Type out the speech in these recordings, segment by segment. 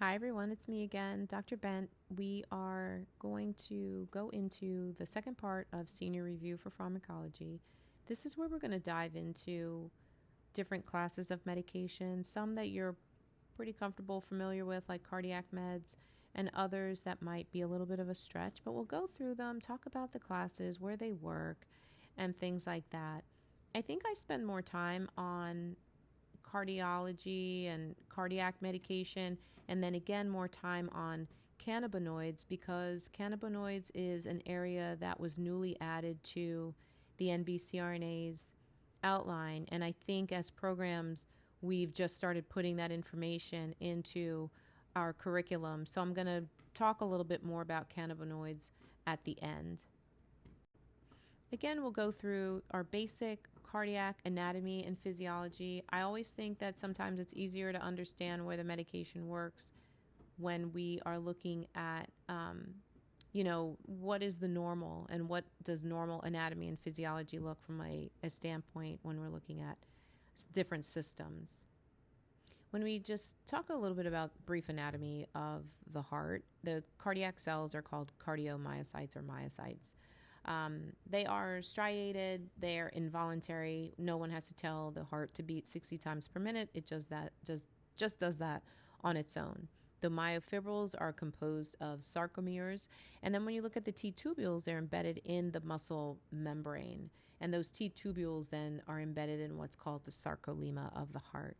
Hi, everyone. It's me again, Dr. Bent. We are going to go into the second part of senior review for pharmacology. This is where we're going to dive into different classes of medication, some that you're pretty comfortable, familiar with, like cardiac meds, and others that might be a little bit of a stretch. But we'll go through them, talk about the classes, where they work, and things like that. I think I spend more time on cardiology and cardiac medication, and then again more time on cannabinoids because cannabinoids is an area that was newly added to the NBCRNA's outline. And I think as programs, we've just started putting that information into our curriculum. So I'm going to talk a little bit more about cannabinoids at the end. Again, we'll go through our basic cardiac anatomy and physiology. I always think that sometimes it's easier to understand where the medication works when we are looking at, what is the normal and what does normal anatomy and physiology look from a standpoint when we're looking at different systems. When we just talk a little bit about brief anatomy of the heart, the cardiac cells are called cardiomyocytes or myocytes. They are striated, they're involuntary. No one has to tell the heart to beat 60 times per minute. It just does that on its own. The myofibrils are composed of sarcomeres. And then when you look at the T-tubules, they're embedded in the muscle membrane. And those T-tubules then are embedded in what's called the sarcolemma of the heart.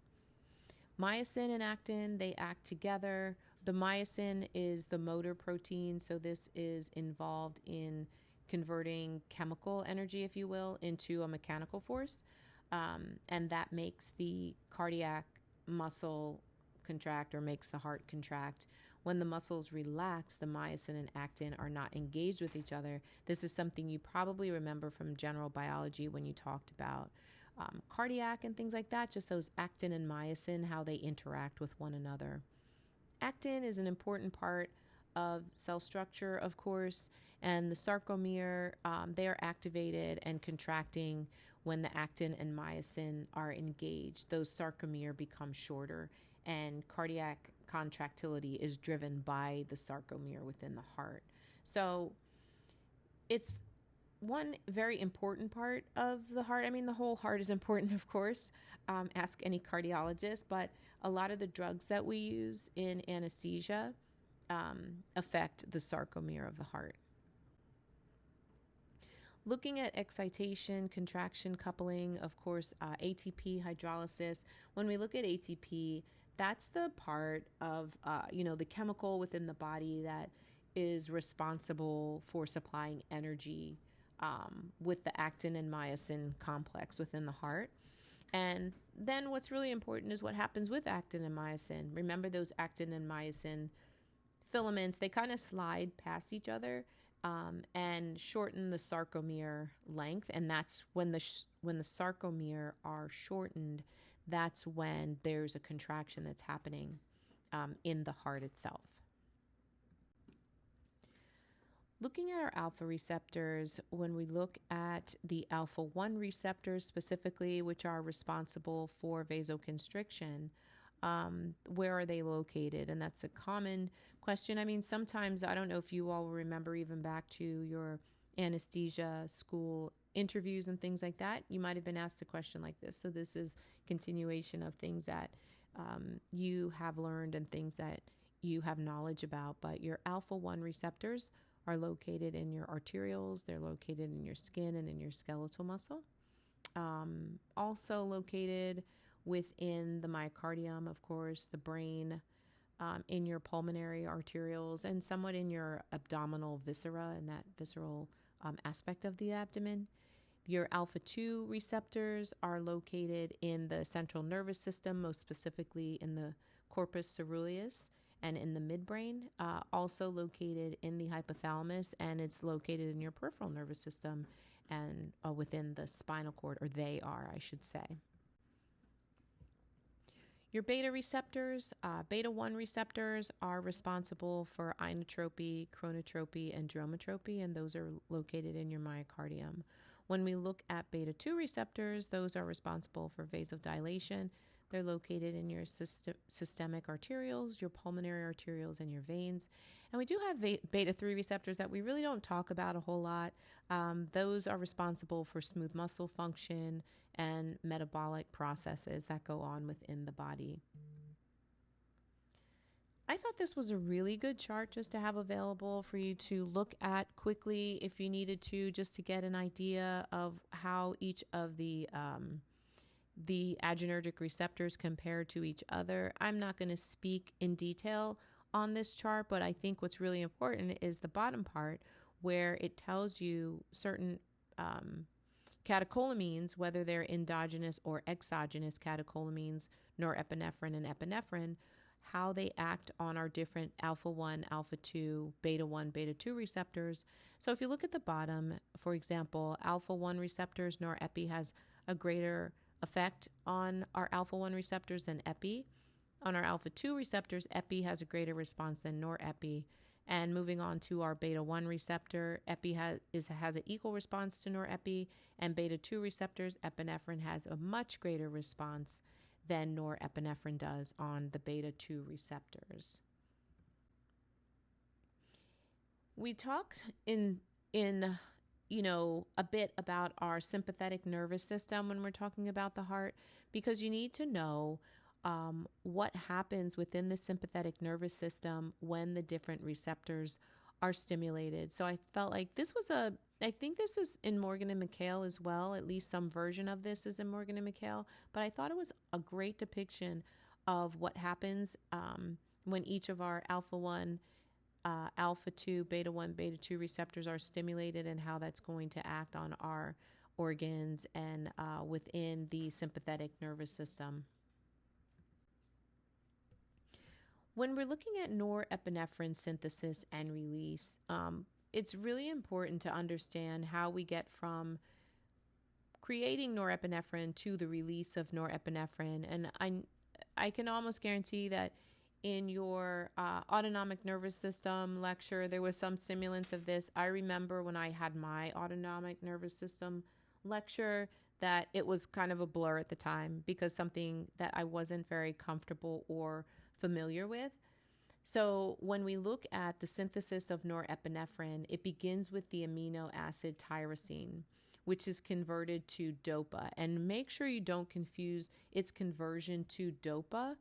Myosin and actin, they act together. The myosin is the motor protein, so this is involved in converting chemical energy, if you will, into a mechanical force. And that makes the cardiac muscle contract or makes the heart contract. When the muscles relax, the myosin and actin are not engaged with each other. This is something you probably remember from general biology when you talked about cardiac and things like that, just those actin and myosin, how they interact with one another. Actin is an important part of cell structure, of course, and the sarcomere, they are activated and contracting when the actin and myosin are engaged. Those sarcomere become shorter, and cardiac contractility is driven by the sarcomere within the heart. So it's one very important part of the heart. I mean, the whole heart is important, of course. Ask any cardiologist, but a lot of the drugs that we use in anesthesia affect the sarcomere of the heart. Looking at excitation, contraction, coupling, of course, ATP, hydrolysis. When we look at ATP, that's the part of, the chemical within the body that is responsible for supplying energy with the actin and myosin complex within the heart. And then what's really important is what happens with actin and myosin. Remember those actin and myosin filaments, they kind of slide past each other and shorten the sarcomere length. And that's when the sarcomere are shortened, that's when there's a contraction that's happening in the heart itself. Looking at our alpha receptors, when we look at the alpha 1 receptors specifically, which are responsible for vasoconstriction, where are they located? And that's a common question. I mean, sometimes, I don't know if you all remember even back to your anesthesia school interviews and things like that, you might have been asked a question like this. So this is continuation of things that you have learned and things that you have knowledge about. But your alpha 1 receptors are located in your arterioles, they're located in your skin and in your skeletal muscle. Also located within the myocardium, of course, the brain, in your pulmonary arterioles, and somewhat in your abdominal viscera and that visceral aspect of the abdomen. Your alpha 2 receptors are located in the central nervous system, most specifically in the corpus ceruleus and in the midbrain, also located in the hypothalamus, and it's located in your peripheral nervous system and within the spinal cord, or they are, I should say. Your beta receptors, beta 1 receptors are responsible for inotropy, chronotropy, and dromotropy, and those are located in your myocardium. When we look at beta 2 receptors, those are responsible for vasodilation. They're located in your systemic arterioles, your pulmonary arterioles, and your veins. And we do have beta 3 receptors that we really don't talk about a whole lot. Those are responsible for smooth muscle function and metabolic processes that go on within the body. I thought this was a really good chart just to have available for you to look at quickly if you needed to, just to get an idea of how each of the adrenergic receptors compare to each other. I'm not going to speak in detail on this chart, but I think what's really important is the bottom part where it tells you certain catecholamines, whether they're endogenous or exogenous catecholamines, norepinephrine and epinephrine, how they act on our different alpha 1, alpha 2, beta 1, beta 2 receptors. So if you look at the bottom, for example, alpha 1 receptors, norepi has a greater effect on our alpha 1 receptors than epi. On our alpha 2 receptors, epi has a greater response than norepi. And moving on to our beta 1 receptor, epi has an equal response to norepi, and beta 2 receptors, epinephrine has a much greater response than norepinephrine does on the beta 2 receptors. We talked in a bit about our sympathetic nervous system when we're talking about the heart, because you need to know what happens within the sympathetic nervous system when the different receptors are stimulated. So I felt like I think this is in Morgan and McHale as well. At least some version of this is in Morgan and McHale. But I thought it was a great depiction of what happens when each of our alpha 1, alpha 2, beta 1, beta 2 receptors are stimulated, and how that's going to act on our organs and within the sympathetic nervous system. When we're looking at norepinephrine synthesis and release, it's really important to understand how we get from creating norepinephrine to the release of norepinephrine. And I can almost guarantee that in your autonomic nervous system lecture, there was some semblance of this. I remember when I had my autonomic nervous system lecture that it was kind of a blur at the time because something that I wasn't very comfortable or familiar with. So when we look at the synthesis of norepinephrine, it begins with the amino acid tyrosine, which is converted to DOPA. And make sure you don't confuse its conversion to DOPA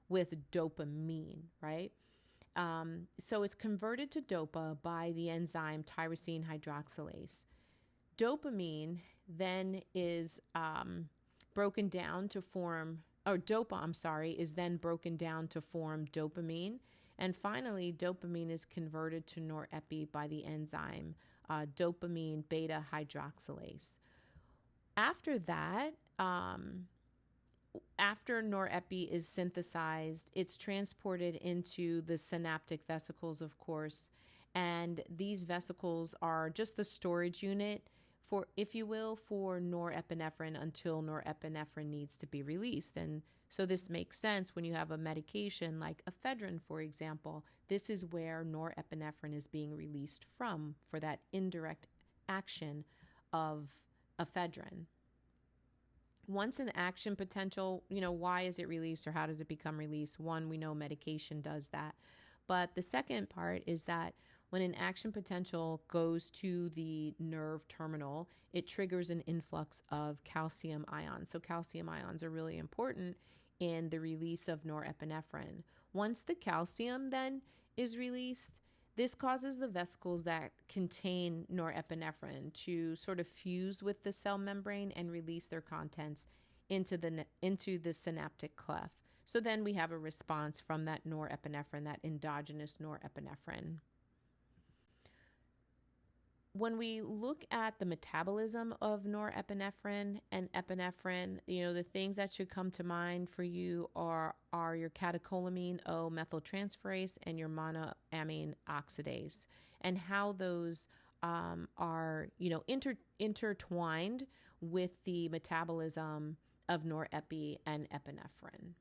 with dopamine, right? So it's converted to DOPA by the enzyme tyrosine hydroxylase. Dopamine then is broken down to form, or DOPA, is then broken down to form dopamine. And finally, dopamine is converted to norepi by the enzyme dopamine beta hydroxylase. After that, after norepi is synthesized, it's transported into the synaptic vesicles, of course. And these vesicles are just the storage unit for, if you will, for norepinephrine until norepinephrine needs to be released. And so this makes sense when you have a medication like ephedrine, for example. This is where norepinephrine is being released from for that indirect action of ephedrine. Once an action potential, why is it released or how does it become released? One, we know medication does that. But the second part is that when an action potential goes to the nerve terminal, it triggers an influx of calcium ions. So calcium ions are really important in the release of norepinephrine. Once the calcium then is released, this causes the vesicles that contain norepinephrine to sort of fuse with the cell membrane and release their contents into the synaptic cleft. So then we have a response from that norepinephrine, that endogenous norepinephrine. When we look at the metabolism of norepinephrine and epinephrine, the things that should come to mind for you are your catecholamine O methyltransferase and your monoamine oxidase, and how those are intertwined with the metabolism of norepi and epinephrine.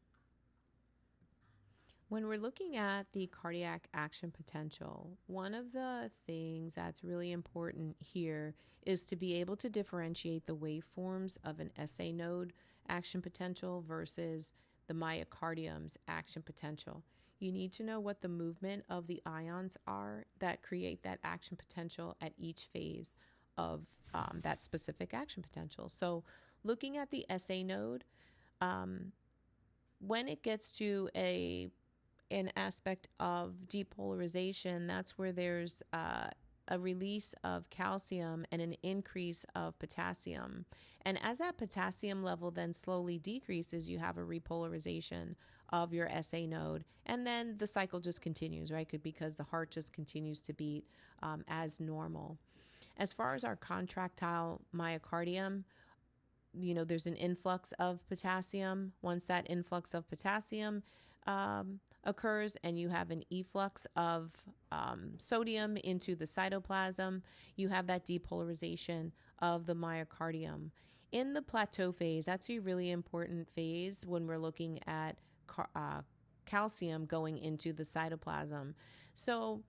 When we're looking at the cardiac action potential, one of the things that's really important here is to be able to differentiate the waveforms of an SA node action potential versus the myocardium's action potential. You need to know what the movement of the ions are that create that action potential at each phase of that specific action potential. So looking at the SA node, when it gets to an aspect of depolarization, that's where there's a release of calcium and an increase of potassium. And as that potassium level then slowly decreases, you have a repolarization of your SA node. And then the cycle just continues, right? Because the heart just continues to beat as normal. As far as our contractile myocardium, there's an influx of potassium. Once that influx of potassium occurs and you have an efflux of sodium into the cytoplasm, you have that depolarization of the myocardium. In the plateau phase, that's a really important phase when we're looking at calcium going into the cytoplasm. So,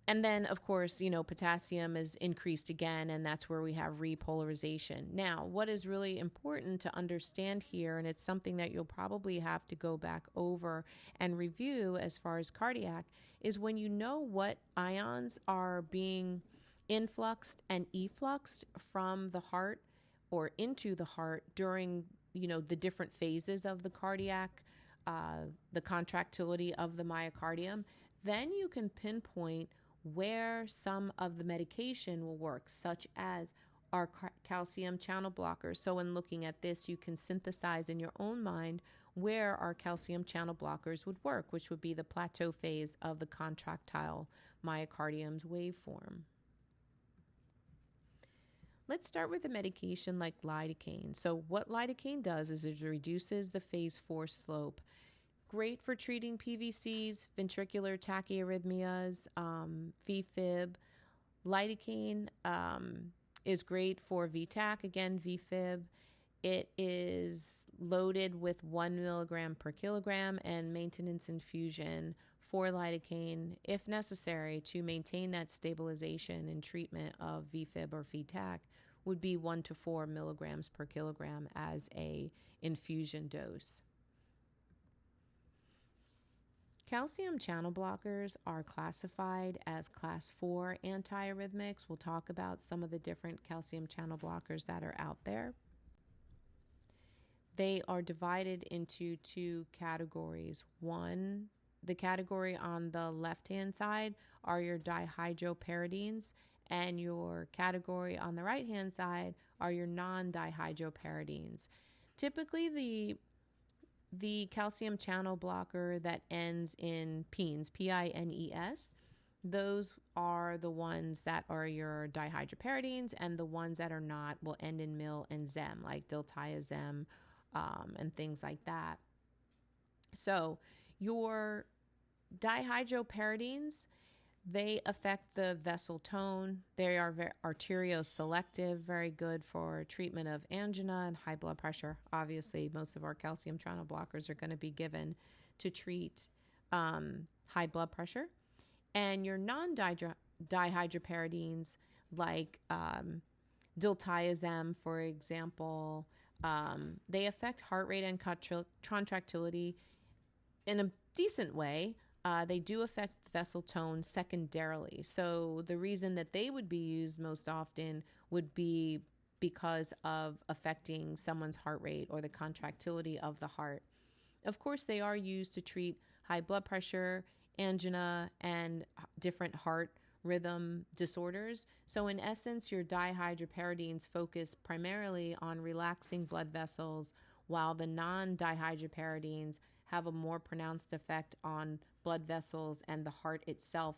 and then, of course, potassium is increased again, and that's where we have repolarization. Now, what is really important to understand here, and it's something that you'll probably have to go back over and review as far as cardiac, is when you know what ions are being influxed and effluxed from the heart or into the heart during, the different phases of the cardiac, the contractility of the myocardium, then you can pinpoint where some of the medication will work, such as our calcium channel blockers. So in looking at this, you can synthesize in your own mind where our calcium channel blockers would work, which would be the plateau phase of the contractile myocardium's waveform. Let's start with a medication like lidocaine. So what lidocaine does is it reduces the phase 4 slope. Great for treating PVCs, ventricular tachyarrhythmias, VFib. Lidocaine is great for VTAC, again, VFib. It is loaded with 1 milligram per kilogram, and maintenance infusion for lidocaine, if necessary, to maintain that stabilization and treatment of VFib or VTAC would be 1 to 4 milligrams per kilogram as a infusion dose. Calcium channel blockers are classified as class 4 antiarrhythmics. We'll talk about some of the different calcium channel blockers that are out there. They are divided into 2 categories. One, the category on the left-hand side are your dihydropyridines, and your category on the right-hand side are your non-dihydropyridines. Typically, the calcium channel blocker that ends in pines, P-I-N-E-S, those are the ones that are your dihydropyridines, and the ones that are not will end in mil and zem, like diltiazem and things like that. So your dihydropyridines, they affect the vessel tone. They are arterioselective, very good for treatment of angina and high blood pressure. Obviously, most of our calcium channel blockers are going to be given to treat high blood pressure. And your non-dihydropyridines, like diltiazem, for example, they affect heart rate and contractility in a decent way. They do affect vessel tone secondarily. So the reason that they would be used most often would be because of affecting someone's heart rate or the contractility of the heart. Of course, they are used to treat high blood pressure, angina, and different heart rhythm disorders. So in essence, your dihydropyridines focus primarily on relaxing blood vessels, while the non-dihydropyridines have a more pronounced effect on blood vessels and the heart itself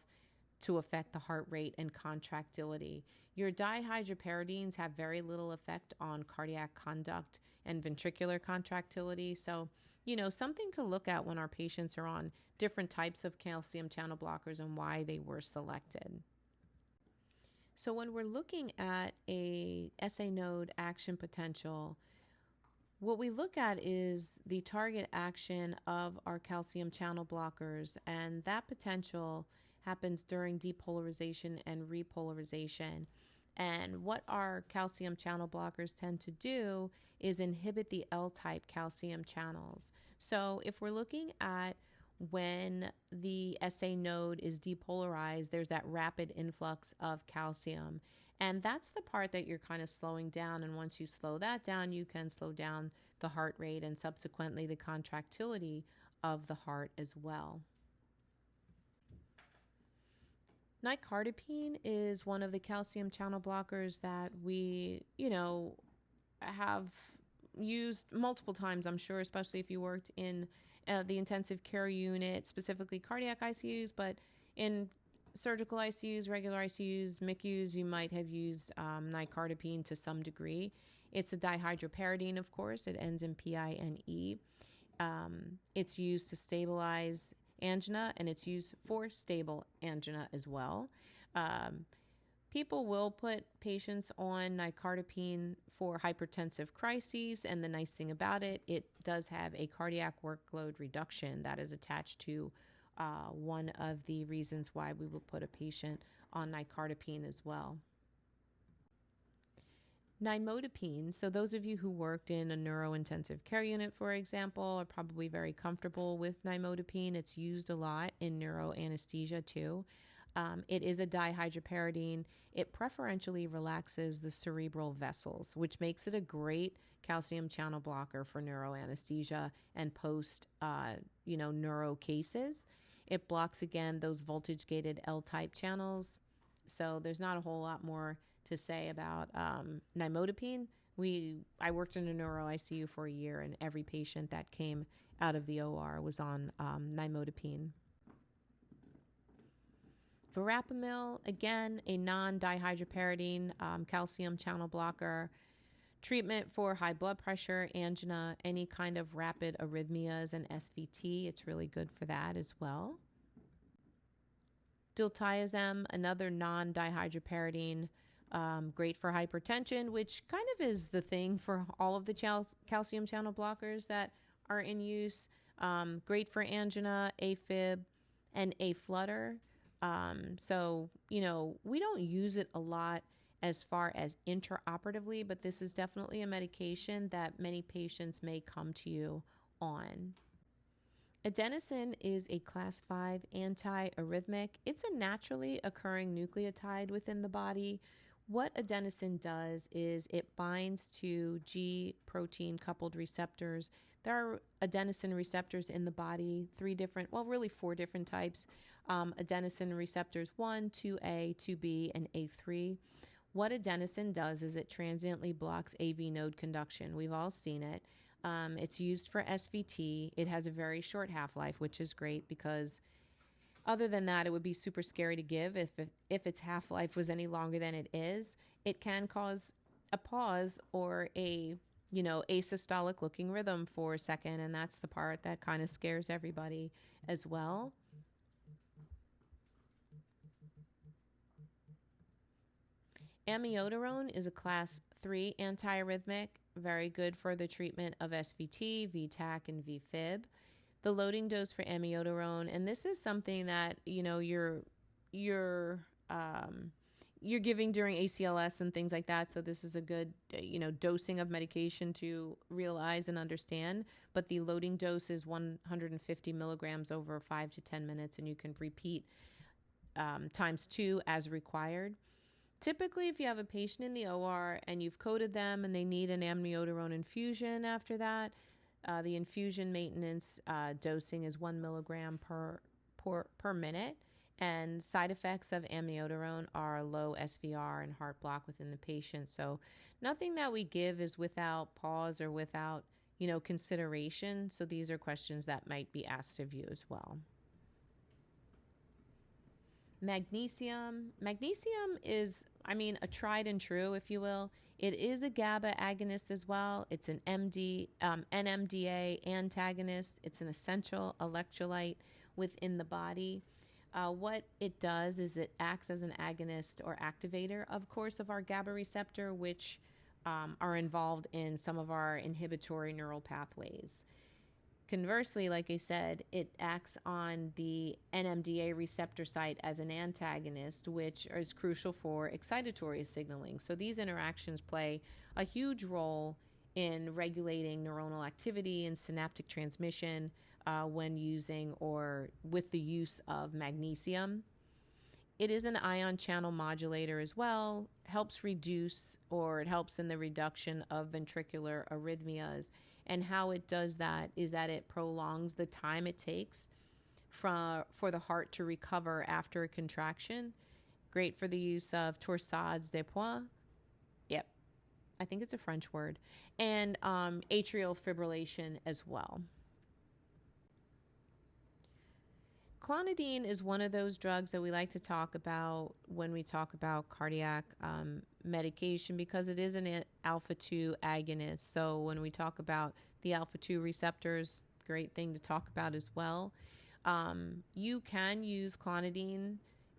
to affect the heart rate and contractility. Your dihydropyridines have very little effect on cardiac conduct and ventricular contractility. So, something to look at when our patients are on different types of calcium channel blockers and why they were selected. So when we're looking at a SA node action potential, what we look at is the target action of our calcium channel blockers, and that potential happens during depolarization and repolarization. And what our calcium channel blockers tend to do is inhibit the L-type calcium channels. So if we're looking at when the SA node is depolarized, there's that rapid influx of calcium. And that's the part that you're kind of slowing down. And once you slow that down, you can slow down the heart rate and subsequently the contractility of the heart as well. Nicardipine is one of the calcium channel blockers that we, have used multiple times, I'm sure, especially if you worked in the intensive care unit, specifically cardiac ICUs, but in surgical ICUs, regular ICUs, MICUs, you might have used nicardipine to some degree. It's a dihydropyridine, of course. It ends in PINE. It's used to stabilize angina, and it's used for stable angina as well. People will put patients on nicardipine for hypertensive crises, and the nice thing about it, it does have a cardiac workload reduction that is attached to one of the reasons why we will put a patient on nicardipine as well. Nimodipine, so those of you who worked in a neurointensive care unit, for example, are probably very comfortable with nimodipine. It's used a lot in neuroanesthesia too. It is a dihydropyridine. It preferentially relaxes the cerebral vessels, which makes it a great calcium channel blocker for neuroanesthesia and post, neuro cases. It blocks, again, those voltage-gated L-type channels. So there's not a whole lot more to say about nimodipine. I worked in a neuro ICU for a year, and every patient that came out of the OR was on nimodipine. Verapamil, again, a non-dihydropyridine calcium channel blocker. Treatment for high blood pressure, angina, any kind of rapid arrhythmias, and SVT. It's really good for that as well. Diltiazem, another non-dihydropyridine, great for hypertension, which kind of is the thing for all of the calcium channel blockers that are in use. Great for angina, AFib, and aflutter. So, we don't use it a lot as far as intraoperatively, but this is definitely a medication that many patients may come to you on. Adenosine is a class 5 antiarrhythmic. It's a naturally occurring nucleotide within the body. What adenosine does is it binds to G protein coupled receptors. There are adenosine receptors in the body, 4 different types. Adenosine receptors 1, 2A, 2B, and A3. What adenosine does is it transiently blocks AV node conduction. We've all seen it. It's used for SVT. It has a very short half-life, which is great because other than that, it would be super scary to give if its half-life was any longer than it is. It can cause a pause or a asystolic looking rhythm for a second, and that's the part that kind of scares everybody as well. Amiodarone is a class 3 antiarrhythmic, very good for the treatment of SVT, VTAC, and VFib. The loading dose for amiodarone, and this is something that you're giving during ACLS and things like that. So this is a good dosing of medication to realize and understand. But the loading dose is 150 milligrams over 5 to 10 minutes, and you can repeat times 2 as required. Typically, if you have a patient in the OR and you've coded them and they need an amiodarone infusion after that, the infusion maintenance dosing is 1 milligram per minute. And side effects of amiodarone are low SVR and heart block within the patient. So nothing that we give is without pause or without, consideration. So these are questions that might be asked of you as well. Magnesium. Magnesium is, a tried and true, if you will. It is a GABA agonist as well. It's an NMDA antagonist. It's an essential electrolyte within the body. What it does is it acts as an agonist or activator, of course, of our GABA receptor, which are involved in some of our inhibitory neural pathways. Conversely, like I said, it acts on the NMDA receptor site as an antagonist, which is crucial for excitatory signaling. So these interactions play a huge role in regulating neuronal activity and synaptic transmission when using or with the use of magnesium. It is an ion channel modulator as well, helps reduce, or it helps in the reduction of ventricular arrhythmias. And how it does that is that it prolongs the time it takes for the heart to recover after a contraction. Great for the use of torsades de pointes. Yep, I think it's a French word. And atrial fibrillation as well. Clonidine is one of those drugs that we like to talk about when we talk about cardiac medication, because it is an alpha 2 agonist. So when we talk about the alpha 2 receptors, great thing to talk about as well. You can use clonidine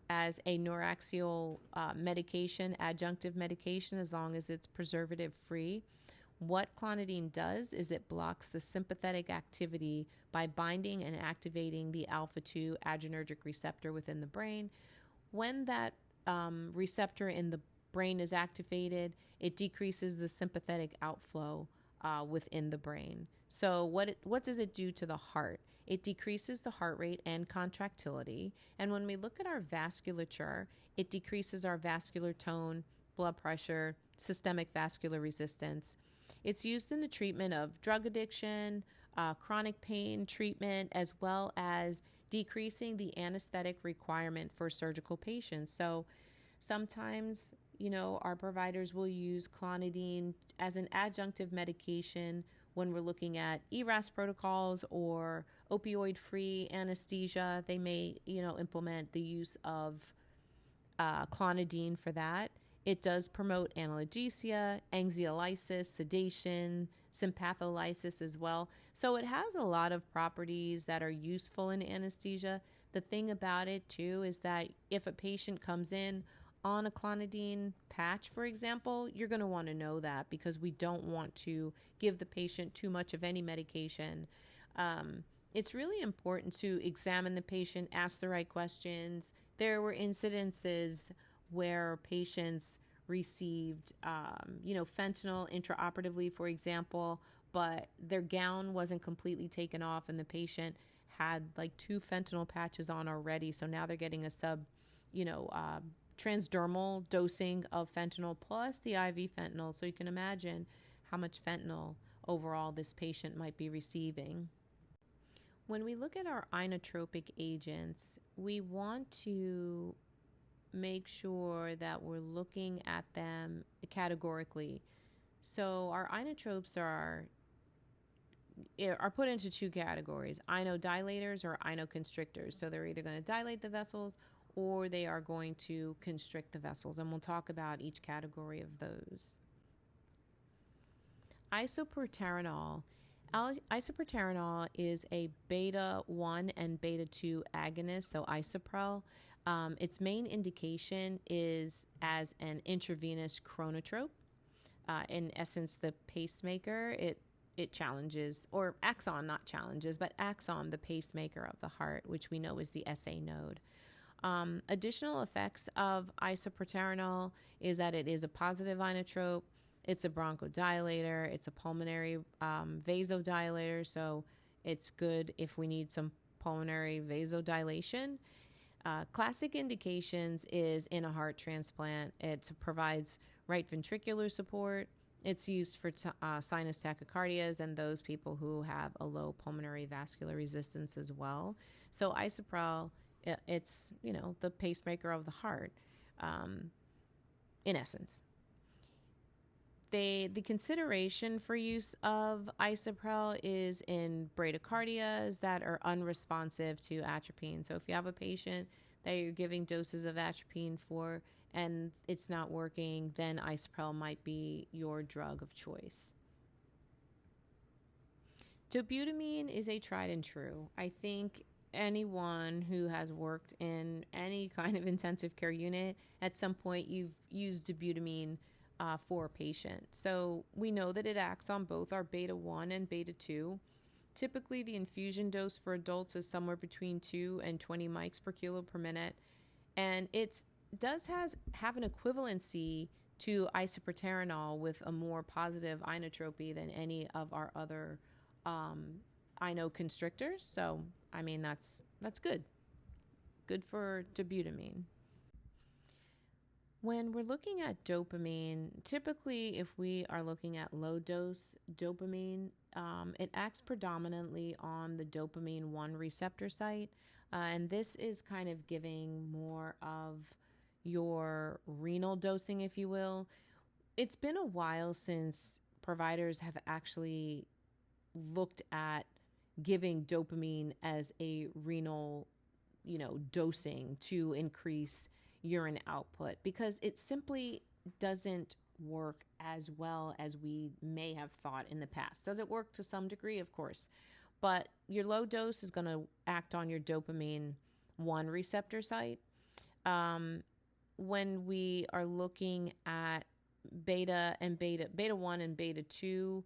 as a neuraxial medication, adjunctive medication, as long as it's preservative free. What clonidine does is it blocks the sympathetic activity by binding and activating the alpha 2 adrenergic receptor within the brain. When that receptor in the brain is activated, it decreases the sympathetic outflow within the brain. So what does it do to the heart? It decreases the heart rate and contractility. And when we look at our vasculature, it decreases our vascular tone, blood pressure, systemic vascular resistance. It's used in the treatment of drug addiction, chronic pain treatment, as well as decreasing the anesthetic requirement for surgical patients. So sometimes, our providers will use clonidine as an adjunctive medication when we're looking at ERAS protocols or opioid-free anesthesia. They may, implement the use of clonidine for that. It does promote analgesia, anxiolysis, sedation, sympatholysis as well. So it has a lot of properties that are useful in anesthesia. The thing about it, too, is that if a patient comes in on a clonidine patch, for example, you're going to want to know that, because we don't want to give the patient too much of any medication. It's really important to examine the patient, ask the right questions. There were incidences where patients received, fentanyl intraoperatively, for example, but their gown wasn't completely taken off and the patient had like 2 fentanyl patches on already. So now they're getting a transdermal dosing of fentanyl plus the IV fentanyl. So you can imagine how much fentanyl overall this patient might be receiving. When we look at our inotropic agents, we want to make sure that we're looking at them categorically. So our inotropes are put into 2 categories: inodilators or inoconstrictors. So they're either going to dilate the vessels or they are going to constrict the vessels, and we'll talk about each category of those. Isoproterenol. Isoproterenol is a beta 1 and beta 2 agonist, so isoprel. Its main indication is as an intravenous chronotrope. In essence, the pacemaker, it challenges, or acts on, not challenges, but acts on the pacemaker of the heart, which we know is the SA node. Additional effects of isoproterenol is that it is a positive inotrope. It's a bronchodilator. It's a pulmonary vasodilator, so it's good if we need some pulmonary vasodilation. Classic indications is in a heart transplant. It provides right ventricular support. It's used for sinus tachycardias and those people who have a low pulmonary vascular resistance as well. So isoprel, it's, the pacemaker of the heart, in essence. The consideration for use of isoprel is in bradycardias that are unresponsive to atropine. So if you have a patient that you're giving doses of atropine for and it's not working, then isoprel might be your drug of choice. Dobutamine is a tried and true. I think anyone who has worked in any kind of intensive care unit, at some point you've used dobutamine for a patient. So we know that it acts on both our beta 1 and beta 2. Typically, the infusion dose for adults is somewhere between 2 and 20 mics per kilo per minute, and it have an equivalency to isoproterenol with a more positive inotropy than any of our other inoconstrictors. So, I mean, that's good. Good for dobutamine. When we're looking at dopamine, typically if we are looking at low dose dopamine, it acts predominantly on the dopamine 1 receptor site. And this is kind of giving more of your renal dosing, if you will. It's been a while since providers have actually looked at giving dopamine as a renal, dosing to increase urine output, because it simply doesn't work as well as we may have thought in the past. Does it work to some degree? Of course. But your low dose is going to act on your dopamine 1 receptor site. When we are looking at beta 1 and beta 2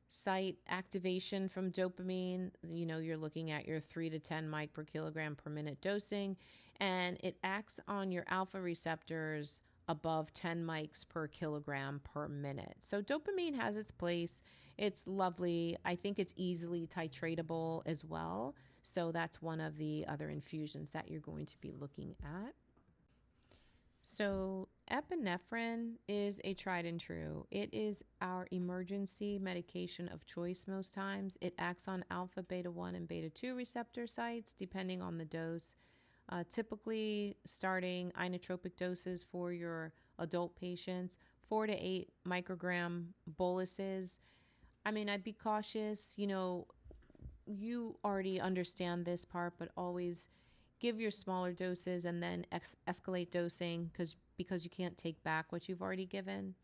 site activation from dopamine, you're looking at your 3 to 10 mic per kilogram per minute dosing, and it acts on your alpha receptors above 10 mics per kilogram per minute. So dopamine has its place. It's lovely. I think it's easily titratable as well. So that's one of the other infusions that you're going to be looking at. So epinephrine is a tried and true. It is our emergency medication of choice most times. It acts on alpha, beta 1, and beta 2 receptor sites depending on the dose. Typically starting inotropic doses for your adult patients, 4 to 8 microgram boluses. I mean, I'd be cautious. You already understand this part, but always give your smaller doses and then escalate dosing because you can't take back what you've already given.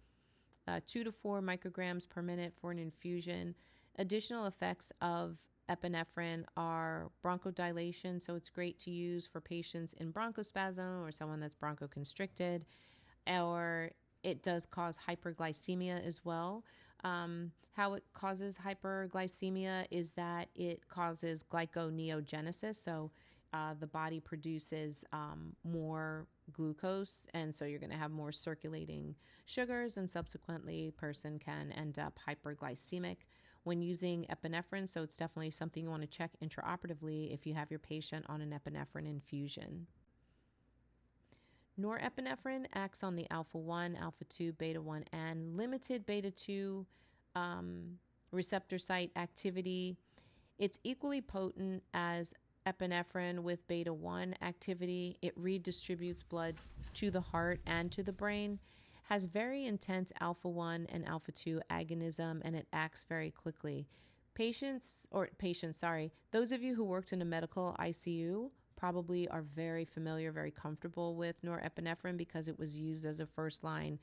2 to 4 micrograms per minute for an infusion. Additional effects of epinephrine are bronchodilation, so it's great to use for patients in bronchospasm or someone that's bronchoconstricted, or it does cause hyperglycemia as well. How it causes hyperglycemia is that it causes glyconeogenesis, so the body produces more glucose, and so you're going to have more circulating sugars, and subsequently a person can end up hyperglycemic when using epinephrine. So it's definitely something you want to check intraoperatively if you have your patient on an epinephrine infusion. Norepinephrine acts on the alpha 1, alpha 2, beta 1, and limited beta 2 receptor site activity. It's equally potent as epinephrine with beta 1 activity. It redistributes blood to the heart and to the brain, has very intense alpha 1 and alpha 2 agonism, and it acts very quickly. Those of you who worked in a medical ICU probably are very familiar, very comfortable with norepinephrine because it was used as a first-line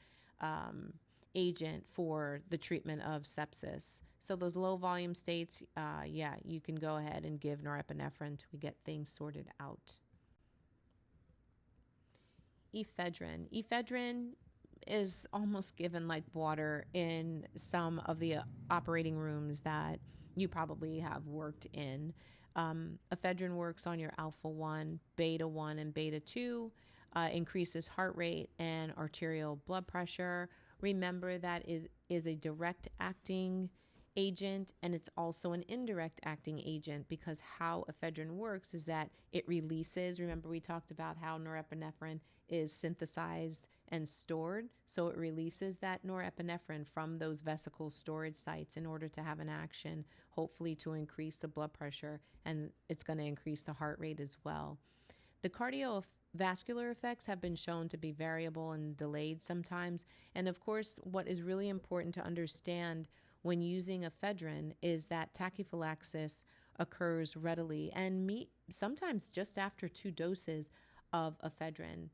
agent for the treatment of sepsis. So those low volume states, you can go ahead and give norepinephrine till we get things sorted out. Ephedrine is almost given like water in some of the operating rooms that you probably have worked in. Ephedrine works on your alpha 1, beta 1, and beta 2, increases heart rate and arterial blood pressure. Remember that it is a direct acting agent, and it's also an indirect acting agent, because how ephedrine works is that it releases. Remember, we talked about how norepinephrine is synthesized and stored, so it releases that norepinephrine from those vesicle storage sites in order to have an action, hopefully to increase the blood pressure, and it's going to increase the heart rate as well. The cardiovascular effects have been shown to be variable and delayed sometimes, and of course what is really important to understand when using ephedrine is that tachyphylaxis occurs readily and sometimes just after 2 doses of ephedrine.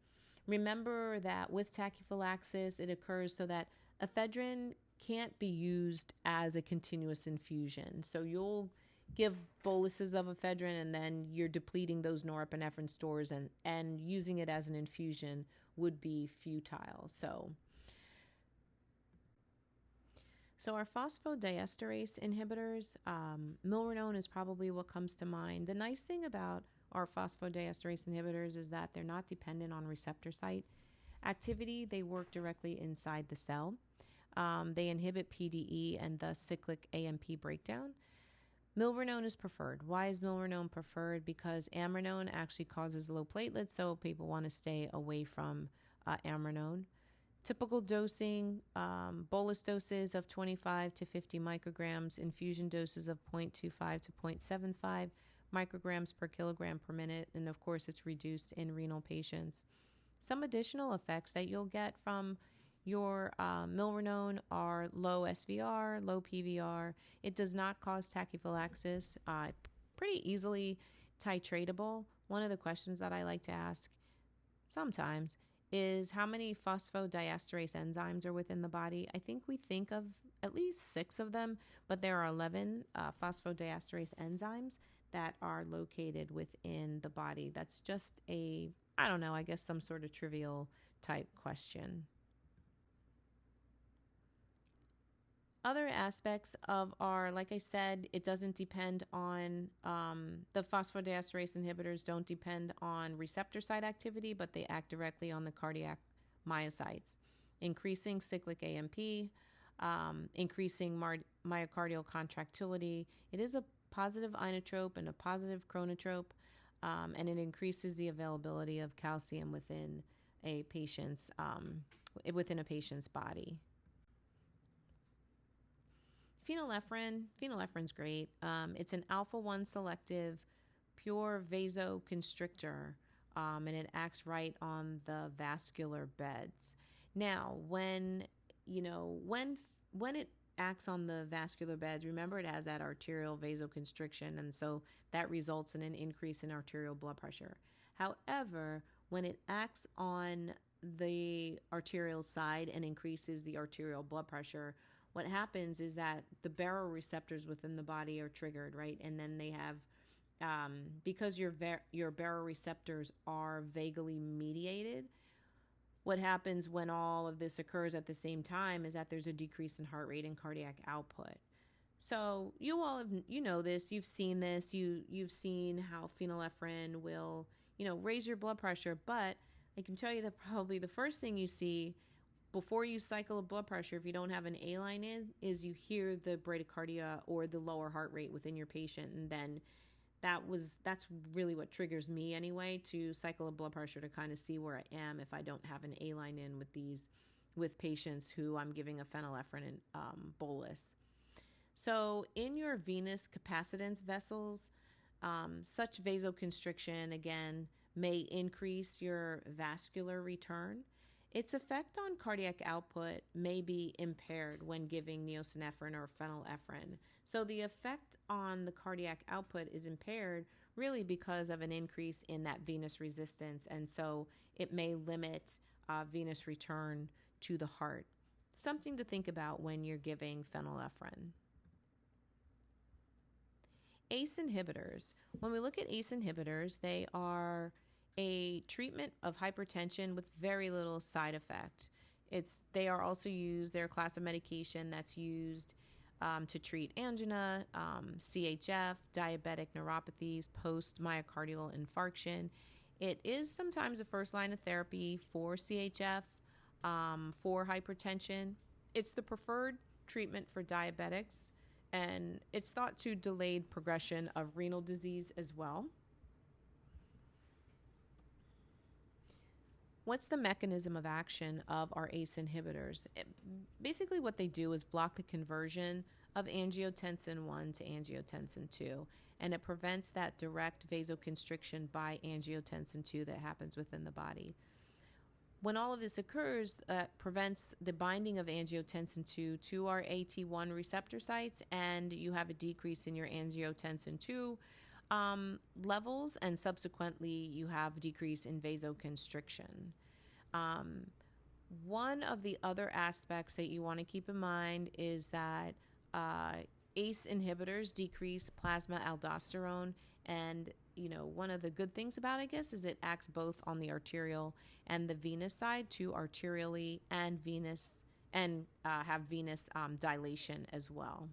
Remember that with tachyphylaxis, it occurs so that ephedrine can't be used as a continuous infusion. So you'll give boluses of ephedrine and then you're depleting those norepinephrine stores, and using it as an infusion would be futile. So So our phosphodiesterase inhibitors, milrinone is probably what comes to mind. The nice thing about our phosphodiesterase inhibitors is that they're not dependent on receptor site activity. They work directly inside the cell. They inhibit PDE and thus cyclic AMP breakdown. Milrinone is preferred. Why is milrinone preferred? Because amrinone actually causes low platelets, so people want to stay away from amrinone. Typical dosing, bolus doses of 25 to 50 micrograms, infusion doses of 0.25 to 0.75 micrograms per kilogram per minute, and of course it's reduced in renal patients. Some additional effects that you'll get from your milrinone are low SVR, low PVR. It does not cause tachyphylaxis, pretty easily titratable. One of the questions that I like to ask sometimes is how many phosphodiesterase enzymes are within the body. I think we think of at least 6 of them, but there are 11 phosphodiesterase enzymes that are located within the body. That's just I don't know, I guess some sort of trivial type question. Other aspects of like I said, it doesn't depend on, the phosphodiesterase inhibitors don't depend on receptor site activity, but they act directly on the cardiac myocytes, increasing cyclic AMP, increasing myocardial contractility. It is a positive inotrope and a positive chronotrope, and it increases the availability of calcium within a patient's body. Phenylephrine, great. It's an alpha-1 selective pure vasoconstrictor, and it acts right on the vascular beds. Now, when it acts on the vascular beds, remember it has that arterial vasoconstriction, and so that results in an increase in arterial blood pressure. However, when it acts on the arterial side and increases the arterial blood pressure, what happens is that the baroreceptors within the body are triggered, right? And then they have, because your baroreceptors are vagally mediated, what happens when all of this occurs at the same time is that there's a decrease in heart rate and cardiac output. So you all know this, you've seen this, you've seen how phenylephrine will, raise your blood pressure, but I can tell you that probably the first thing you see before you cycle a blood pressure, if you don't have an A-line in, is you hear the bradycardia or the lower heart rate within your patient. And then that's really what triggers me anyway, to cycle a blood pressure to kind of see where I am if I don't have an A-line in with patients who I'm giving a phenylephrine bolus. So in your venous capacitance vessels, such vasoconstriction, again, may increase your vascular return. Its effect on cardiac output may be impaired when giving neosynephrine or phenylephrine. So the effect on the cardiac output is impaired really because of an increase in that venous resistance, and so it may limit venous return to the heart. Something to think about when you're giving phenylephrine. ACE inhibitors. When we look at ACE inhibitors, they are a treatment of hypertension with very little side effect. They're a class of medication that's used to treat angina, CHF, diabetic neuropathies, post-myocardial infarction. It is sometimes a first line of therapy for CHF, for hypertension. It's the preferred treatment for diabetics, and it's thought to delay progression of renal disease as well. What's the mechanism of action of our ACE inhibitors? Basically what they do is block the conversion of angiotensin 1 to angiotensin 2, and it prevents that direct vasoconstriction by angiotensin 2 that happens within the body. When all of this occurs, that prevents the binding of angiotensin 2 to our AT1 receptor sites, and you have a decrease in your angiotensin 2 levels, and subsequently you have decrease in vasoconstriction. One of the other aspects that you want to keep in mind is that ACE inhibitors decrease plasma aldosterone, and one of the good things about it, I guess, is it acts both on the arterial and the venous side to arterially and and have venous dilation as well.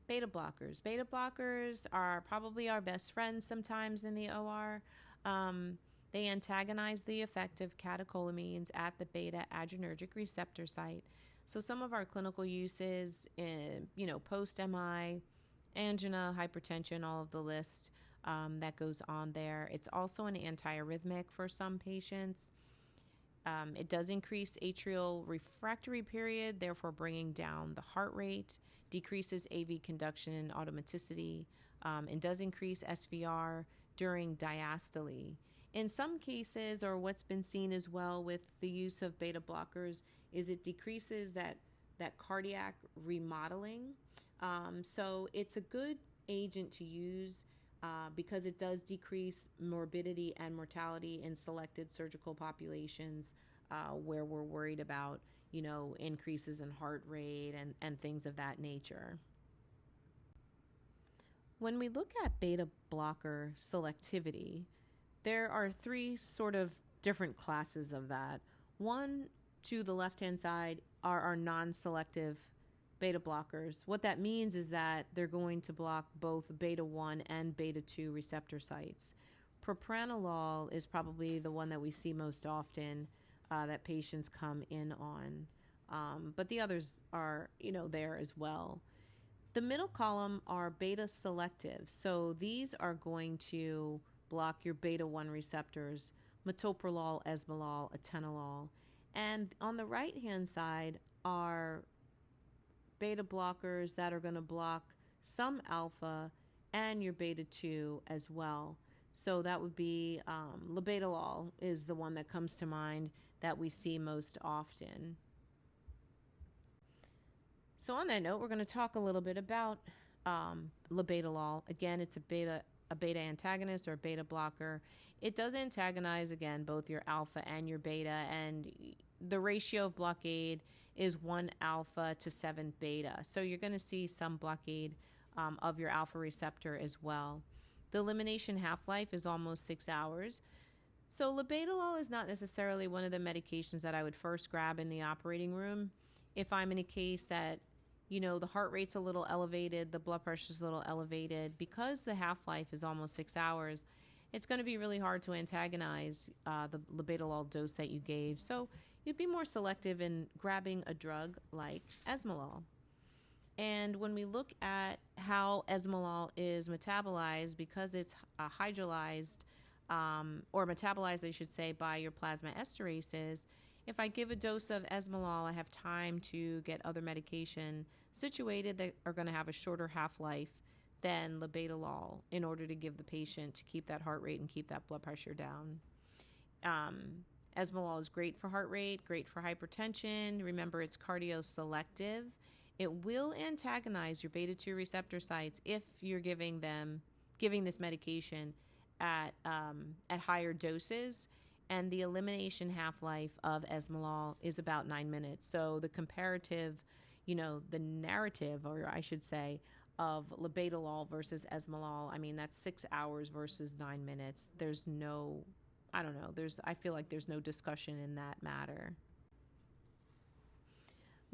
Beta blockers. Beta blockers are probably our best friends sometimes in the OR. They antagonize the effect of catecholamines at the beta adrenergic receptor site. So some of our clinical uses, post-MI, angina, hypertension, all of the list that goes on there. It's also an antiarrhythmic for some patients. It does increase atrial refractory period, therefore bringing down the heart rate, decreases AV conduction and automaticity, and does increase SVR during diastole. In some cases, or what's been seen as well with the use of beta blockers, is it decreases that cardiac remodeling. So it's a good agent to use because it does decrease morbidity and mortality in selected surgical populations where we're worried about, increases in heart rate and things of that nature. When we look at beta blocker selectivity, there are three sort of different classes of that. One, to the left-hand side, are our non-selective beta blockers. What that means is that they're going to block both beta 1 and beta 2 receptor sites. Propranolol is probably the one that we see most often that patients come in on. But the others are, there as well. The middle column are beta selective. So these are going to block your beta 1 receptors, metoprolol, esmolol, atenolol. And on the right-hand side are beta blockers that are going to block some alpha and your beta 2 as well. So that would be labetalol is the one that comes to mind that we see most often. So on that note, we're going to talk a little bit about labetalol. Again, it's a beta antagonist or a beta blocker. It does antagonize, again, both your alpha and your beta, and the ratio of blockade is 1 alpha to 7 beta. So you're going to see some blockade of your alpha receptor as well. The elimination half-life is almost 6 hours. So labetalol is not necessarily one of the medications that I would first grab in the operating room. If I'm in a case that, the heart rate's a little elevated, the blood pressure's a little elevated, because the half-life is almost 6 hours, it's going to be really hard to antagonize the labetalol dose that you gave. So you'd be more selective in grabbing a drug like esmolol. And when we look at how esmolol is metabolized, because it's hydrolyzed, or metabolized, I should say, by your plasma esterases, if I give a dose of esmolol, I have time to get other medication situated that are going to have a shorter half-life than labetalol in order to give the patient to keep that heart rate and keep that blood pressure down. Esmolol is great for heart rate, great for hypertension. Remember, it's cardioselective. It will antagonize your beta 2 receptor sites if you're giving this medication at higher doses. And the elimination half-life of esmolol is about 9 minutes. So the comparative, the narrative, or I should say, of labetalol versus esmolol, that's 6 hours versus 9 minutes. I feel like there's no discussion in that matter.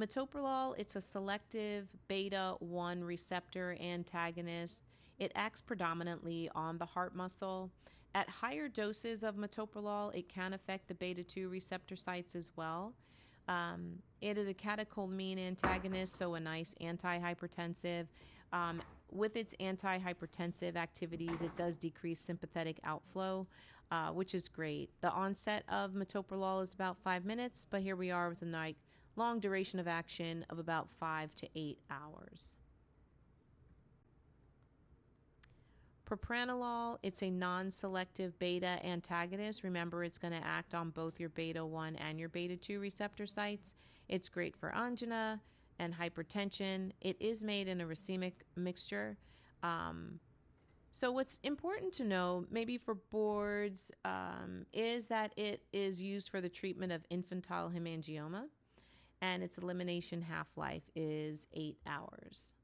Metoprolol, it's a selective beta 1 receptor antagonist. It acts predominantly on the heart muscle. At higher doses of metoprolol, it can affect the beta 2 receptor sites as well. It is a catecholamine antagonist, so a nice antihypertensive. With its antihypertensive activities, it does decrease sympathetic outflow, which is great. The onset of metoprolol is about 5 minutes, but here we are with a long duration of action of about 5 to 8 hours. Propranolol, it's a non-selective beta antagonist. Remember, it's going to act on both your beta 1 and your beta 2 receptor sites. It's great for angina and hypertension. It is made in a racemic mixture. So what's important to know, maybe for boards, is that it is used for the treatment of infantile hemangioma, and its elimination half-life is 8 hours.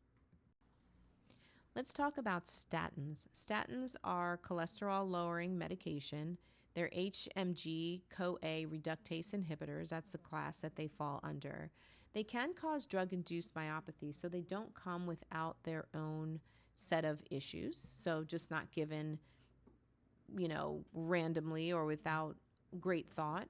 Let's talk about statins. Statins are cholesterol-lowering medication. They're HMG CoA reductase inhibitors. That's the class that they fall under. They can cause drug-induced myopathy, so they don't come without their own set of issues. So just not given, randomly or without great thought.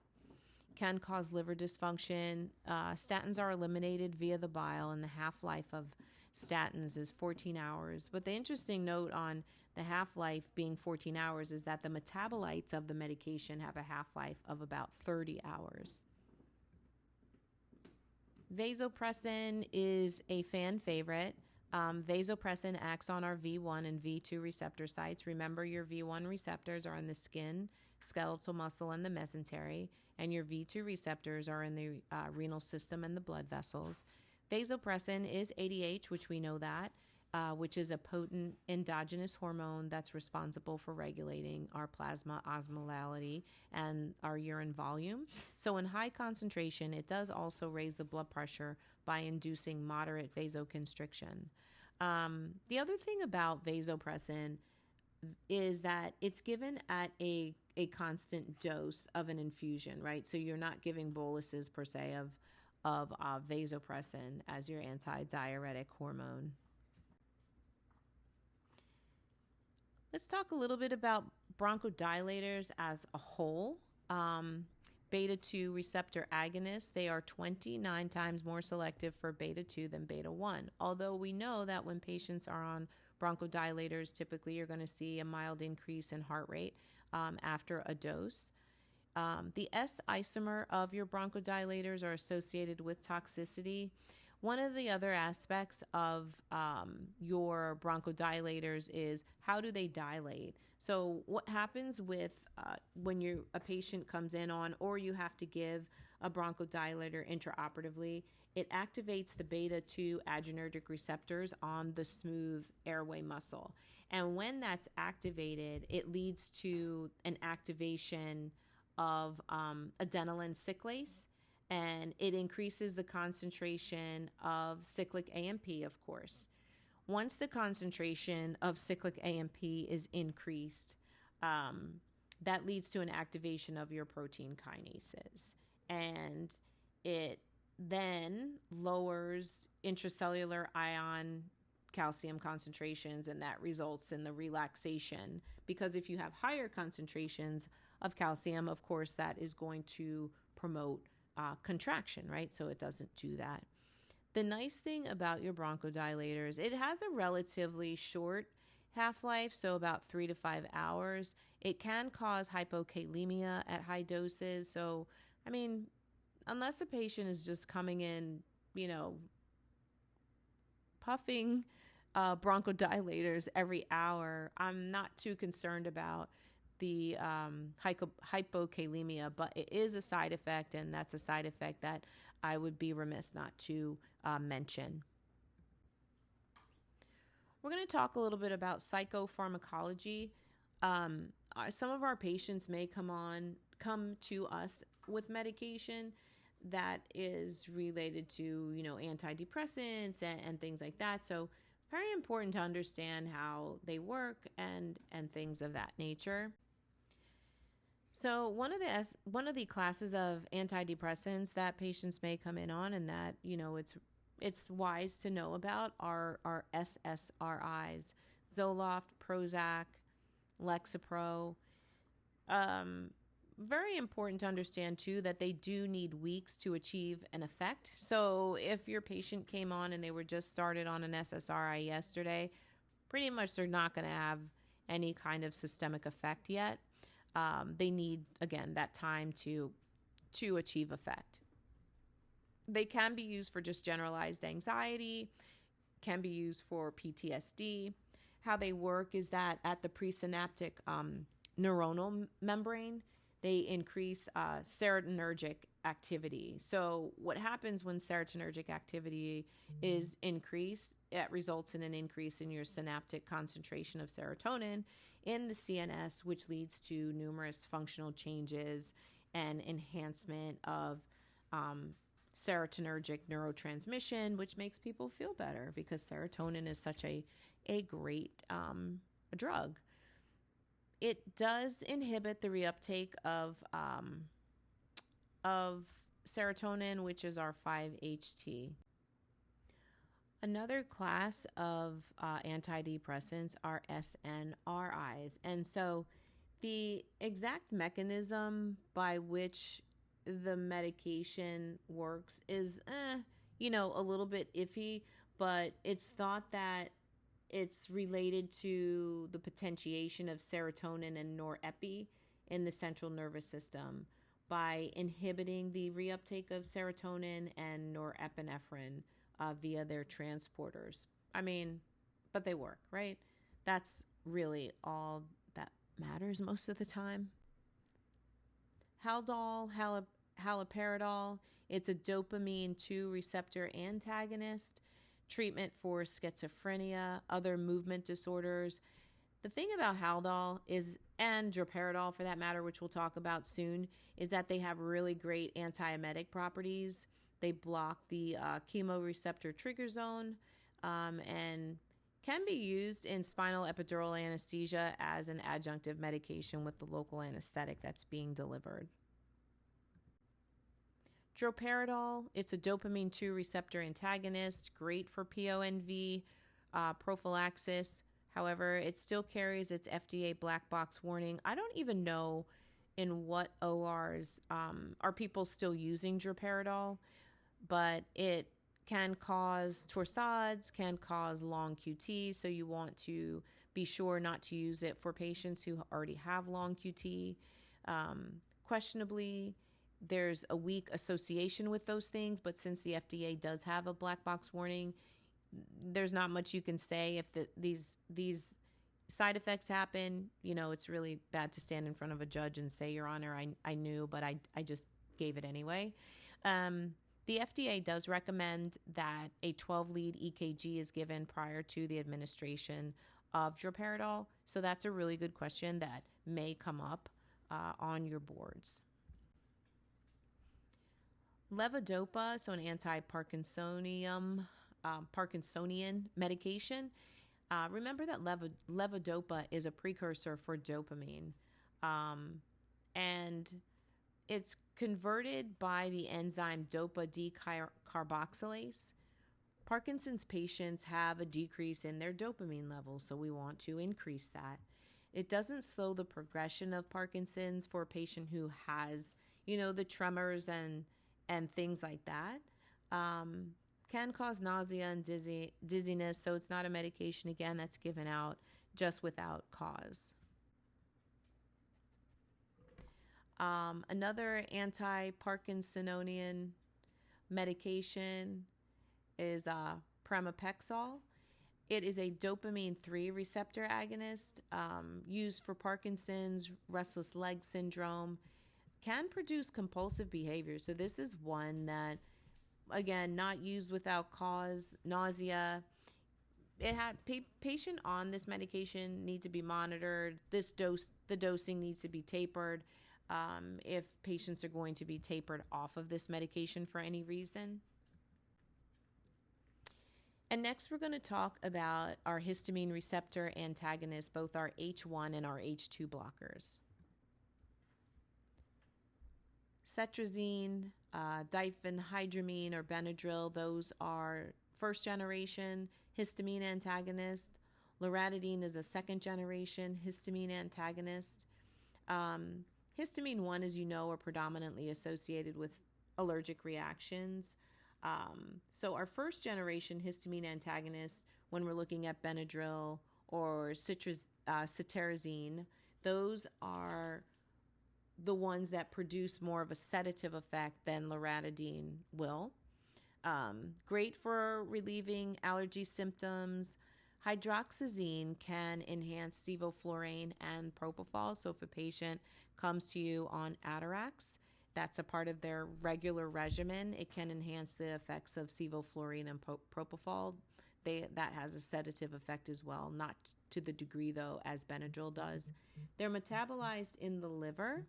Can cause liver dysfunction. Statins are eliminated via the bile, and the half-life of statins is 14 hours. But the interesting note on the half-life being 14 hours is that the metabolites of the medication have a half-life of about 30 hours. Vasopressin is a fan favorite. Vasopressin acts on our V1 and V2 receptor sites. Remember, your V1 receptors are in the skin, skeletal muscle, and the mesentery, and your V2 receptors are in the renal system and the blood vessels. Vasopressin is ADH, which we know that, which is a potent endogenous hormone that's responsible for regulating our plasma osmolality and our urine volume. So in high concentration, it does also raise the blood pressure by inducing moderate vasoconstriction. The other thing about vasopressin is that it's given at a constant dose of an infusion, right? So you're not giving boluses per se of vasopressin as your antidiuretic hormone. Let's talk a little bit about bronchodilators as a whole. Beta 2 receptor agonists, they are 29 times more selective for beta 2 than beta 1. Although we know that when patients are on bronchodilators, typically you're going to see a mild increase in heart rate after a dose. The S isomer of your bronchodilators are associated with toxicity. One of the other aspects of your bronchodilators is how do they dilate? So what happens with when a patient comes in on, or you have to give a bronchodilator intraoperatively, it activates the beta 2 adrenergic receptors on the smooth airway muscle. And when that's activated, it leads to an activation of adenylyl cyclase, and it increases the concentration of cyclic AMP, of course. Once the concentration of cyclic AMP is increased, that leads to an activation of your protein kinases. And it then lowers intracellular ion calcium concentrations, and that results in the relaxation. Because if you have higher concentrations of calcium, of course, that is going to promote contraction, right? So it doesn't do that. The nice thing about your bronchodilators, it has a relatively short half-life, so about 3 to 5 hours. It can cause hypokalemia at high doses. So, I mean, unless a patient is just coming in, puffing bronchodilators every hour, I'm not too concerned about the hypokalemia, but it is a side effect, and that's a side effect that I would be remiss not to mention. We're going to talk a little bit about psychopharmacology. Some of our patients may come to us with medication that is related to, antidepressants and things like that. So very important to understand how they work and things of that nature. So one of the classes of antidepressants that patients may come in on, and that it's wise to know about, are SSRIs: Zoloft, Prozac, Lexapro. Very important to understand too that they do need weeks to achieve an effect. So if your patient came on and they were just started on an SSRI yesterday, pretty much they're not going to have any kind of systemic effect yet. They need, again, that time to achieve effect. They can be used for just generalized anxiety, can be used for PTSD. How they work is that at the presynaptic neuronal membrane, they increase serotonergic activity. So what happens when serotonergic activity is increased, it results in an increase in your synaptic concentration of serotonin in the CNS, which leads to numerous functional changes and enhancement of serotonergic neurotransmission, which makes people feel better because serotonin is such a great drug. It does inhibit the reuptake of serotonin, which is our 5-HT. Another class of antidepressants are SNRIs. And so the exact mechanism by which the medication works is, a little bit iffy, but it's thought that it's related to the potentiation of serotonin and norepi in the central nervous system by inhibiting the reuptake of serotonin and norepinephrine via their transporters. I mean, but they work, right? That's really all that matters most of the time. Haldol, haloperidol, it's a dopamine 2 receptor antagonist, treatment for schizophrenia, other movement disorders. The thing about Haldol is, and droperidol for that matter, which we'll talk about soon, is that they have really great antiemetic properties. They block the chemoreceptor trigger zone and can be used in spinal epidural anesthesia as an adjunctive medication with the local anesthetic that's being delivered. Droperidol, it's a dopamine 2 receptor antagonist, great for PONV prophylaxis. However, it still carries its FDA black box warning. I don't even know in what ORs are people still using droperidol, but it can cause torsades, can cause long QT, so you want to be sure not to use it for patients who already have long QT. Questionably, there's a weak association with those things, but since the FDA does have a black box warning, there's not much you can say if these side effects happen. It's really bad to stand in front of a judge and say, Your Honor, I knew, but I just gave it anyway. The FDA does recommend that a 12-lead EKG is given prior to the administration of droperidol. So that's a really good question that may come up on your boards. Levodopa, so an anti-Parkinsonian medication. Remember that levodopa is a precursor for dopamine, and it's converted by the enzyme dopa decarboxylase. Parkinson's patients have a decrease in their dopamine levels, so we want to increase that. It doesn't slow the progression of Parkinson's for a patient who has, the tremors and things like that. Can cause nausea and dizziness, so it's not a medication, again, that's given out just without cause. Another anti-Parkinsonian medication is pramipexole. It is a dopamine 3 receptor agonist used for Parkinson's, restless leg syndrome, can produce compulsive behavior. So this is one that, again, not used without cause, nausea. Patient on this medication need to be monitored. The dosing needs to be tapered if patients are going to be tapered off of this medication for any reason. And next, we're going to talk about our histamine receptor antagonists, both our H1 and our H2 blockers. Cetrizine, diphenhydramine or Benadryl, those are first generation histamine antagonists. Loratadine is a second generation histamine antagonist. Histamine 1, as you know, are predominantly associated with allergic reactions. So our first generation histamine antagonists, when we're looking at Benadryl or cetirizine, those are the ones that produce more of a sedative effect than loratadine will. Great for relieving allergy symptoms. Hydroxyzine can enhance sevoflurane and propofol. So if a patient comes to you on Atarax, that's a part of their regular regimen, it can enhance the effects of sevoflurane and propofol. That has a sedative effect as well, not to the degree, though, as Benadryl does. They're metabolized in the liver,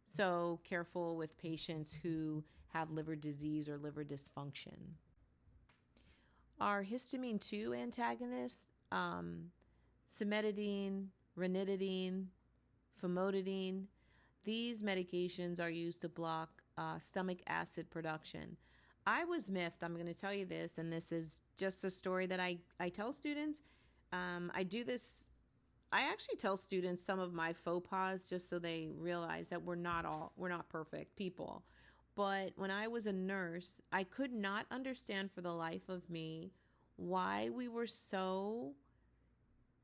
so careful with patients who have liver disease or liver dysfunction. Our histamine 2 antagonists, cimetidine, ranitidine, famotidine. These medications are used to block stomach acid production. I was miffed. I'm going to tell you this, and this is just a story that I tell students. I do this. I actually tell students some of my faux pas just so they realize that we're not perfect people. But when I was a nurse, I could not understand for the life of me why we were so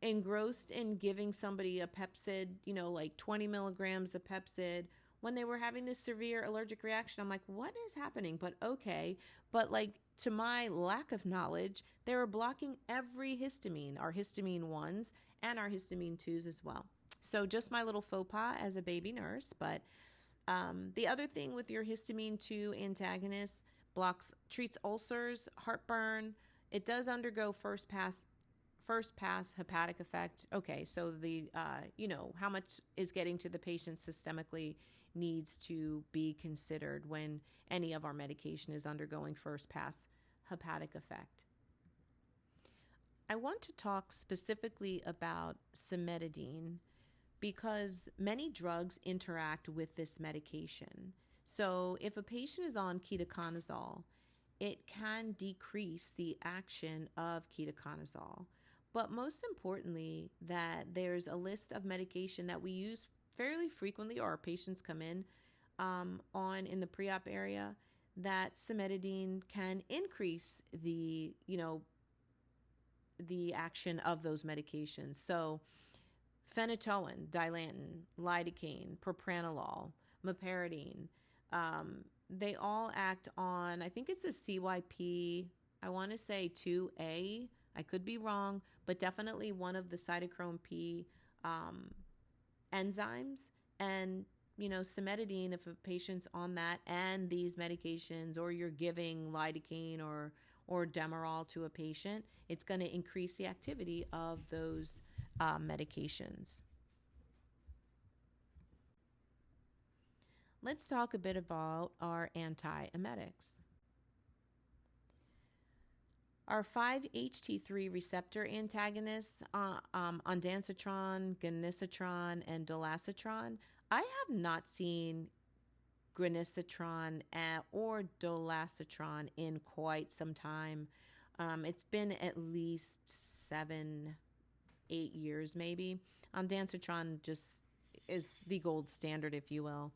engrossed in giving somebody a Pepsid, like 20 milligrams of Pepsid when they were having this severe allergic reaction. I'm like, what is happening? But okay. But like, to my lack of knowledge, they were blocking every histamine, our histamine 1s and our histamine 2s as well. So just my little faux pas as a baby nurse. But the other thing with your histamine 2 antagonist, treats ulcers, heartburn. It does undergo first pass hepatic effect. Okay, so the how much is getting to the patient systemically needs to be considered when any of our medication is undergoing first pass hepatic effect. I want to talk specifically about cimetidine because many drugs interact with this medication. So if a patient is on ketoconazole, it can decrease the action of ketoconazole. But most importantly, that there's a list of medication that we use fairly frequently, or our patients come in on in the pre-op area, that cimetidine can increase the action of those medications. So phenytoin, dilantin, lidocaine, propranolol, meperidine, they all act on, I think it's a CYP, I want to say 2A. I could be wrong, but definitely one of the cytochrome P enzymes. And, cimetidine, if a patient's on that and these medications, or you're giving lidocaine or Demerol to a patient, it's going to increase the activity of those medications. Let's talk a bit about our antiemetics. Our 5-HT3 receptor antagonists, ondansetron, ganacitron, and dolasetron. I have not seen ganacitron or dolasetron in quite some time. It's been at least 7-8 years maybe. Ondansetron just is the gold standard, if you will.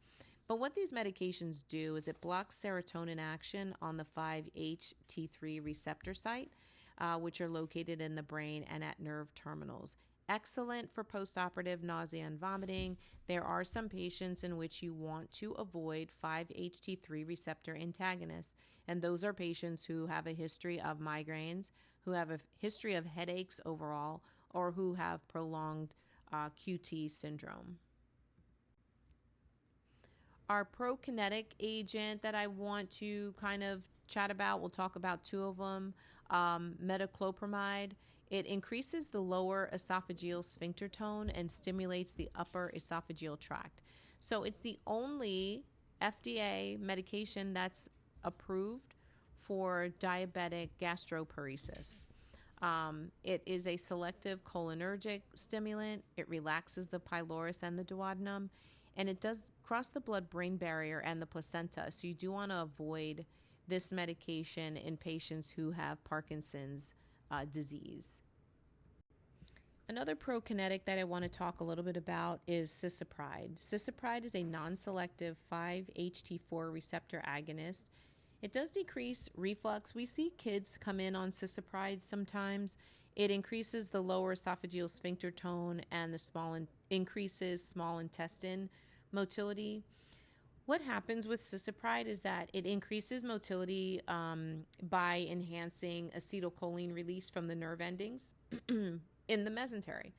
But what these medications do is it blocks serotonin action on the 5-HT3 receptor site, which are located in the brain and at nerve terminals. Excellent for postoperative nausea and vomiting. There are some patients in which you want to avoid 5-HT3 receptor antagonists, and those are patients who have a history of migraines, who have a history of headaches overall, or who have prolonged QT syndrome. Our prokinetic agent that I want to kind of chat about, we'll talk about two of them, metoclopramide. It increases the lower esophageal sphincter tone and stimulates the upper esophageal tract. So it's the only FDA medication that's approved for diabetic gastroparesis. It is a selective cholinergic stimulant. It relaxes the pylorus and the duodenum, and it does cross the blood-brain barrier and the placenta. So you do want to avoid this medication in patients who have Parkinson's disease. Another prokinetic that I want to talk a little bit about is cisapride. Cisapride is a non-selective 5-HT4 receptor agonist. It does decrease reflux. We see kids come in on cisapride sometimes. It increases the lower esophageal sphincter tone and increases small intestine motility. What happens with cisapride is that it increases motility by enhancing acetylcholine release from the nerve endings in the mesentery.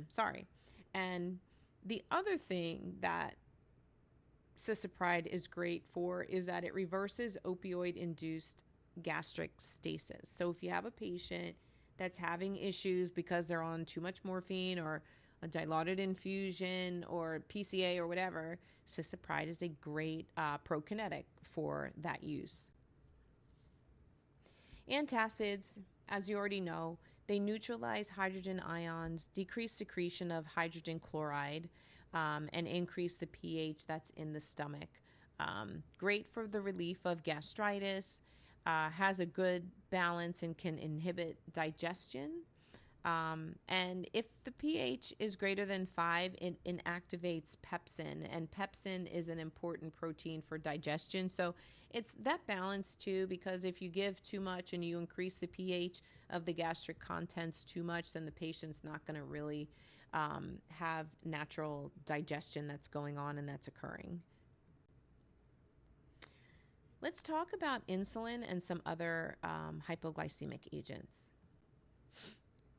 Sorry. And the other thing that cisapride is great for is that it reverses opioid-induced gastric stasis. So if you have a patient that's having issues because they're on too much morphine or a dilaudid infusion or PCA or whatever, cisapride is a great prokinetic for that use. Antacids, as you already know, They neutralize hydrogen ions, decrease secretion of hydrogen chloride, and increase the pH that's in the stomach. Great for the relief of gastritis, has a good balance and can inhibit digestion. And if the pH is greater than 5, it inactivates pepsin, and pepsin is an important protein for digestion. So it's that balance too, because if you give too much and you increase the pH of the gastric contents too much, then the patient's not going to really have natural digestion that's going on and that's occurring. Let's talk about insulin and some other hypoglycemic agents.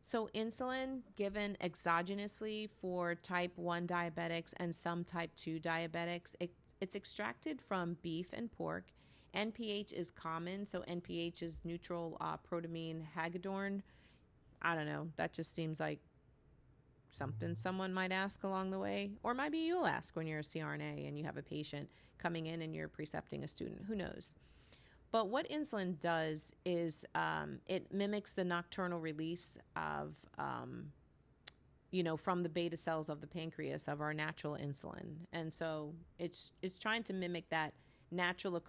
So insulin given exogenously for type 1 diabetics and some type 2 diabetics, it's extracted from beef and pork. NPH is common, so NPH is neutral protamine hagedorn. I don't know, that just seems like something someone might ask along the way, or maybe you'll ask when you're a CRNA and you have a patient coming in and you're precepting a student, who knows. But what insulin does is it mimics the nocturnal release of, from the beta cells of the pancreas of our natural insulin. And so it's trying to mimic that natural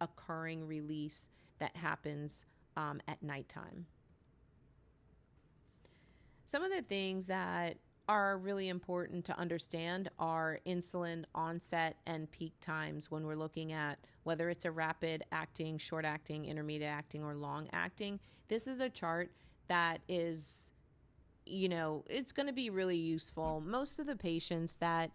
occurring release that happens at nighttime. Some of the things that are really important to understand are insulin onset and peak times when we're looking at whether it's a rapid acting, short acting, intermediate acting, or long acting. This is a chart that is, it's going to be really useful. Most of the patients that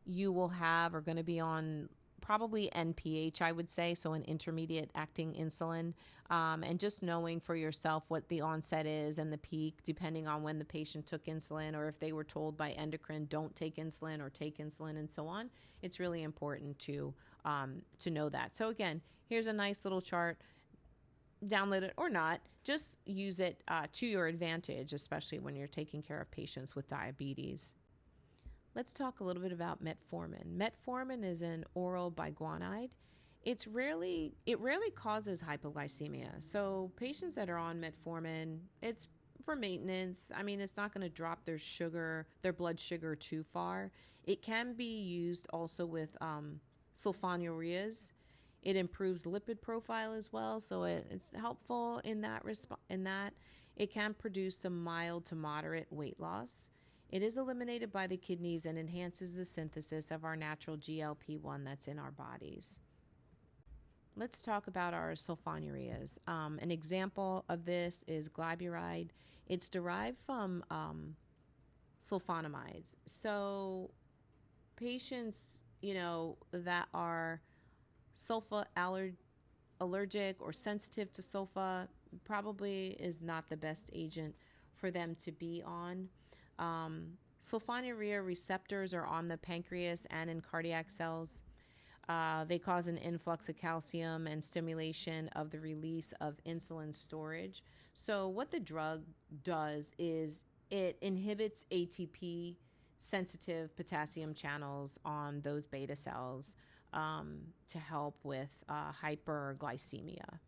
you will have are going to be on probably NPH, I would say, so an intermediate acting insulin, and just knowing for yourself what the onset is and the peak, depending on when the patient took insulin or if they were told by endocrine, don't take insulin or take insulin and so on. It's really important to know that. So again, here's a nice little chart. Download it or not, just use it to your advantage, especially when you're taking care of patients with diabetes. Let's talk a little bit about metformin. Metformin is an oral biguanide. It rarely causes hypoglycemia. So patients that are on metformin, it's for maintenance. I mean, it's not going to drop their blood sugar too far. It can be used also with sulfonylureas. It improves lipid profile as well, so it's helpful in that it can produce some mild to moderate weight loss. It is eliminated by the kidneys and enhances the synthesis of our natural GLP-1 that's in our bodies. Let's talk about our sulfonylureas. An example of this is glyburide. It's derived from sulfonamides. So patients, that are sulfa allergic or sensitive to sulfa probably is not the best agent for them to be on. Sulfonylurea receptors are on the pancreas and in cardiac cells. They cause an influx of calcium and stimulation of the release of insulin storage. So what the drug does is it inhibits ATP sensitive potassium channels on those beta cells to help with hyperglycemia.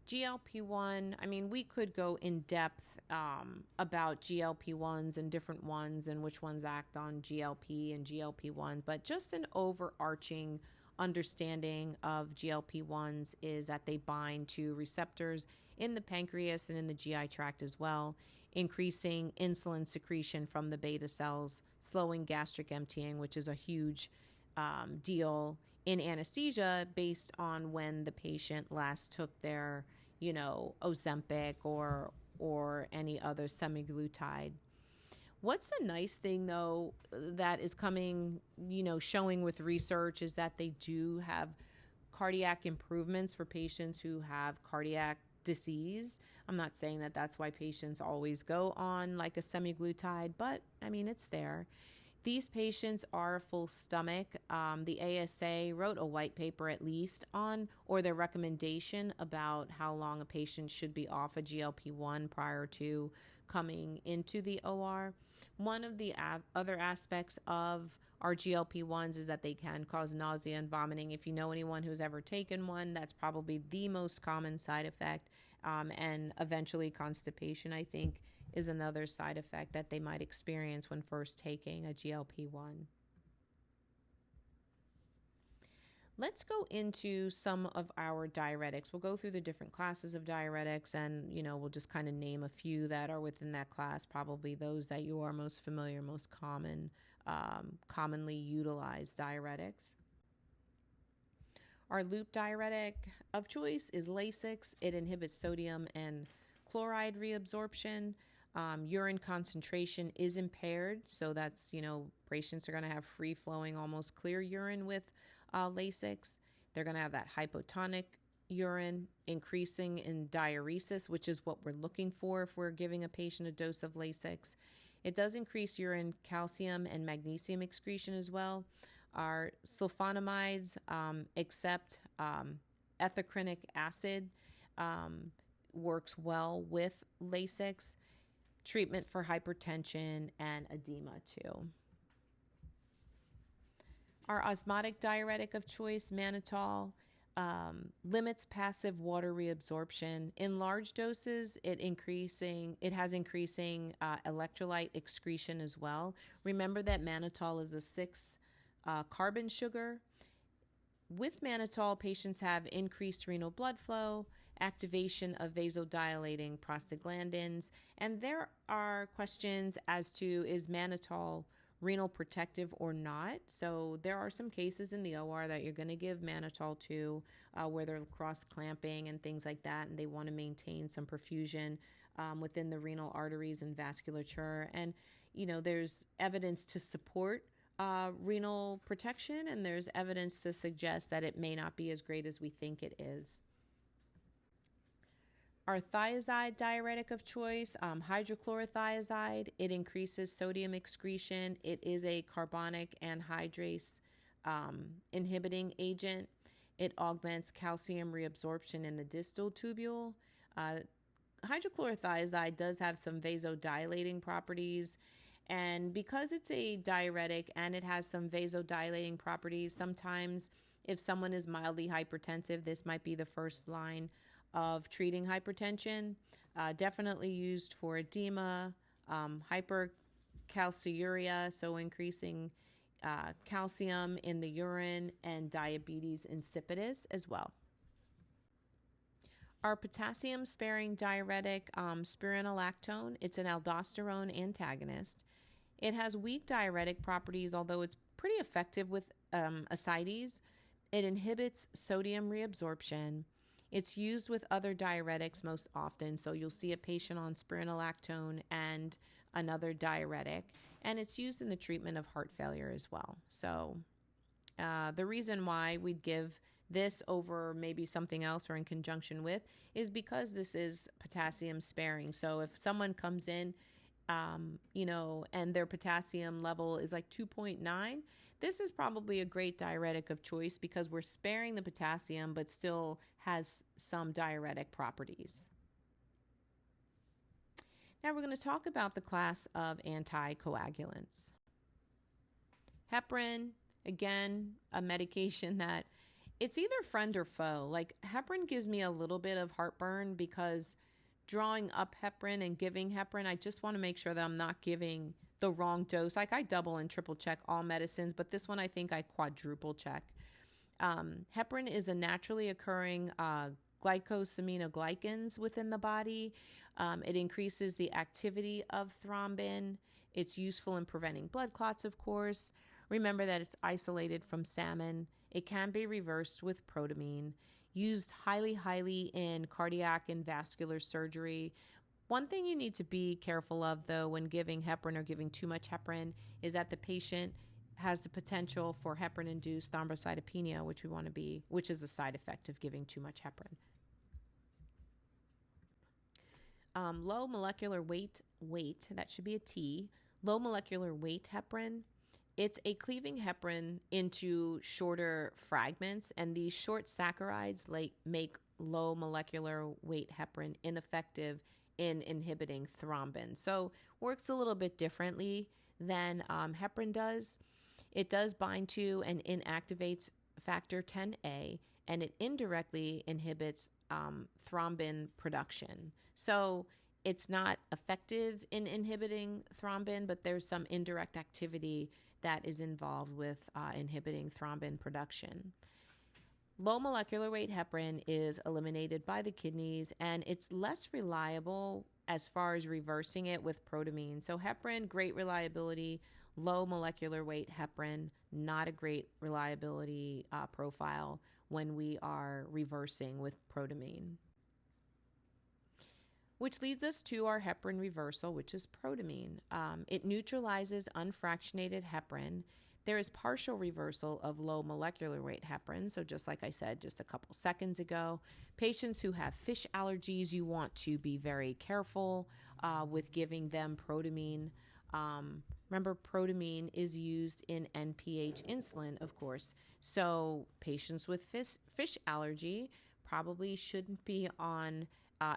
GLP-1, I mean, we could go in depth about GLP-1s and different ones and which ones act on GLP and GLP-1, but just an overarching understanding of GLP-1s is that they bind to receptors in the pancreas and in the GI tract as well, increasing insulin secretion from the beta cells, slowing gastric emptying, which is a huge deal in anesthesia based on when the patient last took their, Ozempic or any other semaglutide. What's the nice thing, though, that is coming, showing with research is that they do have cardiac improvements for patients who have cardiac disease. I'm not saying that that's why patients always go on like a semaglutide, but I mean, it's there. These patients are full stomach. The ASA wrote a white paper at least on, or their recommendation about how long a patient should be off a GLP-1 prior to coming into the OR. One of the other aspects of our GLP-1s is that they can cause nausea and vomiting. If you know anyone who's ever taken one, that's probably the most common side effect. and eventually constipation, I think, is another side effect that they might experience when first taking a GLP-1. Let's go into some of our diuretics. We'll go through the different classes of diuretics, and we'll just kind of name a few that are within that class, probably those that you are most familiar, most commonly utilized diuretics. Our loop diuretic of choice is Lasix. It inhibits sodium and chloride reabsorption. Urine concentration is impaired, so that's, patients are going to have free-flowing, almost clear urine with Lasix. They're going to have that hypotonic urine, increasing in diuresis, which is what we're looking for if we're giving a patient a dose of Lasix. It does increase urine calcium and magnesium excretion as well. Our sulfonamides, except ethacrynic acid, works well with Lasix. Treatment for hypertension and edema too. Our osmotic diuretic of choice, mannitol, limits passive water reabsorption. In large doses, it has increasing electrolyte excretion as well. Remember that mannitol is a 6 carbon sugar. With mannitol, patients have increased renal blood flow, activation of vasodilating prostaglandins, and there are questions as to, is mannitol renal protective or not? So there are some cases in the OR that you're going to give mannitol to where they're cross-clamping and things like that, and they want to maintain some perfusion within the renal arteries and vasculature. And, there's evidence to support renal protection, and there's evidence to suggest that it may not be as great as we think it is. Our thiazide diuretic of choice, hydrochlorothiazide, it increases sodium excretion. It is a carbonic anhydrase inhibiting agent. It augments calcium reabsorption in the distal tubule. Hydrochlorothiazide does have some vasodilating properties, and because it's a diuretic and it has some vasodilating properties, sometimes if someone is mildly hypertensive, this might be the first line of treating hypertension. Definitely used for edema, hypercalciuria, so increasing calcium in the urine, and diabetes insipidus as well. Our potassium-sparing diuretic, spironolactone, it's an aldosterone antagonist. It has weak diuretic properties, although it's pretty effective with ascites. It inhibits sodium reabsorption. It's used with other diuretics most often, so you'll see a patient on spironolactone and another diuretic, and it's used in the treatment of heart failure as well. So the reason why we'd give this over maybe something else or in conjunction with is because this is potassium sparing. So if someone comes in, and their potassium level is like 2.9, this is probably a great diuretic of choice because we're sparing the potassium but still has some diuretic properties. Now we're going to talk about the class of anticoagulants. Heparin, again, a medication that it's either friend or foe. Like heparin gives me a little bit of heartburn because drawing up heparin and giving heparin, I just want to make sure that I'm not giving the wrong dose. Like I double and triple check all medicines, but this one I think I quadruple check. Heparin is a naturally occurring glycosaminoglycans within the body. It increases the activity of thrombin. It's useful in preventing blood clots, of course. Remember that it's isolated from salmon. It can be reversed with protamine. Used highly in cardiac and vascular surgery. One thing you need to be careful of, though, when giving heparin or giving too much heparin is that the patient has the potential for heparin-induced thrombocytopenia, which is a side effect of giving too much heparin. Low molecular weight, that should be a T, low molecular weight heparin. It's a cleaving heparin into shorter fragments, and these short saccharides make low molecular weight heparin ineffective in inhibiting thrombin. So works a little bit differently than heparin does. It does bind to and inactivates factor 10A, and it indirectly inhibits thrombin production. So it's not effective in inhibiting thrombin, but there's some indirect activity that is involved with inhibiting thrombin production. Low molecular weight heparin is eliminated by the kidneys, and it's less reliable as far as reversing it with protamine. So heparin, great reliability. Low molecular weight heparin, not a great reliability profile when we are reversing with protamine. Which leads us to our heparin reversal, which is protamine. It neutralizes unfractionated heparin. There is partial reversal of low molecular weight heparin. So just like I said just a couple seconds ago, patients who have fish allergies, you want to be very careful with giving them protamine. Remember, protamine is used in NPH insulin, of course. So patients with fish allergy probably shouldn't be on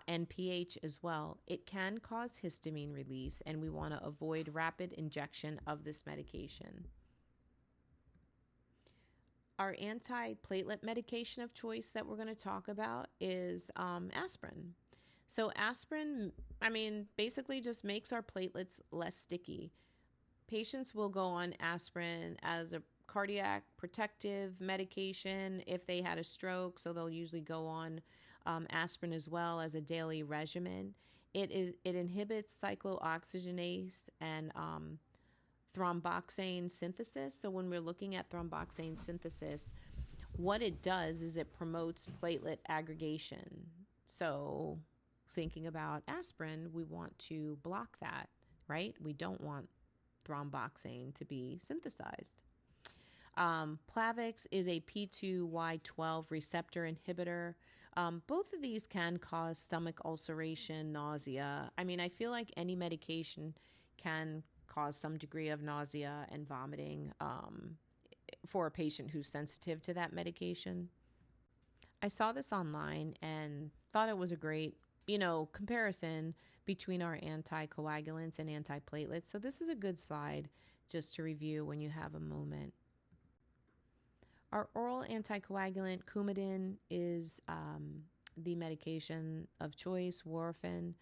NPH as well. It can cause histamine release, and we want to avoid rapid injection of this medication. Our antiplatelet medication of choice that we're going to talk about is aspirin. So aspirin, basically just makes our platelets less sticky. Patients will go on aspirin as a cardiac protective medication if they had a stroke, so they'll usually go on aspirin as well as a daily regimen. It inhibits cyclooxygenase and thromboxane synthesis. So when we're looking at thromboxane synthesis, what it does is it promotes platelet aggregation. So thinking about aspirin, we want to block that, right? We don't want thromboxane to be synthesized. Plavix is a P2Y12 receptor inhibitor. Both of these can cause stomach ulceration, nausea. I feel like any medication can cause some degree of nausea and vomiting for a patient who's sensitive to that medication. I saw this online and thought it was a great, comparison between our anticoagulants and antiplatelets. So this is a good slide just to review when you have a moment. Our oral anticoagulant, Coumadin, is the medication of choice, warfarin.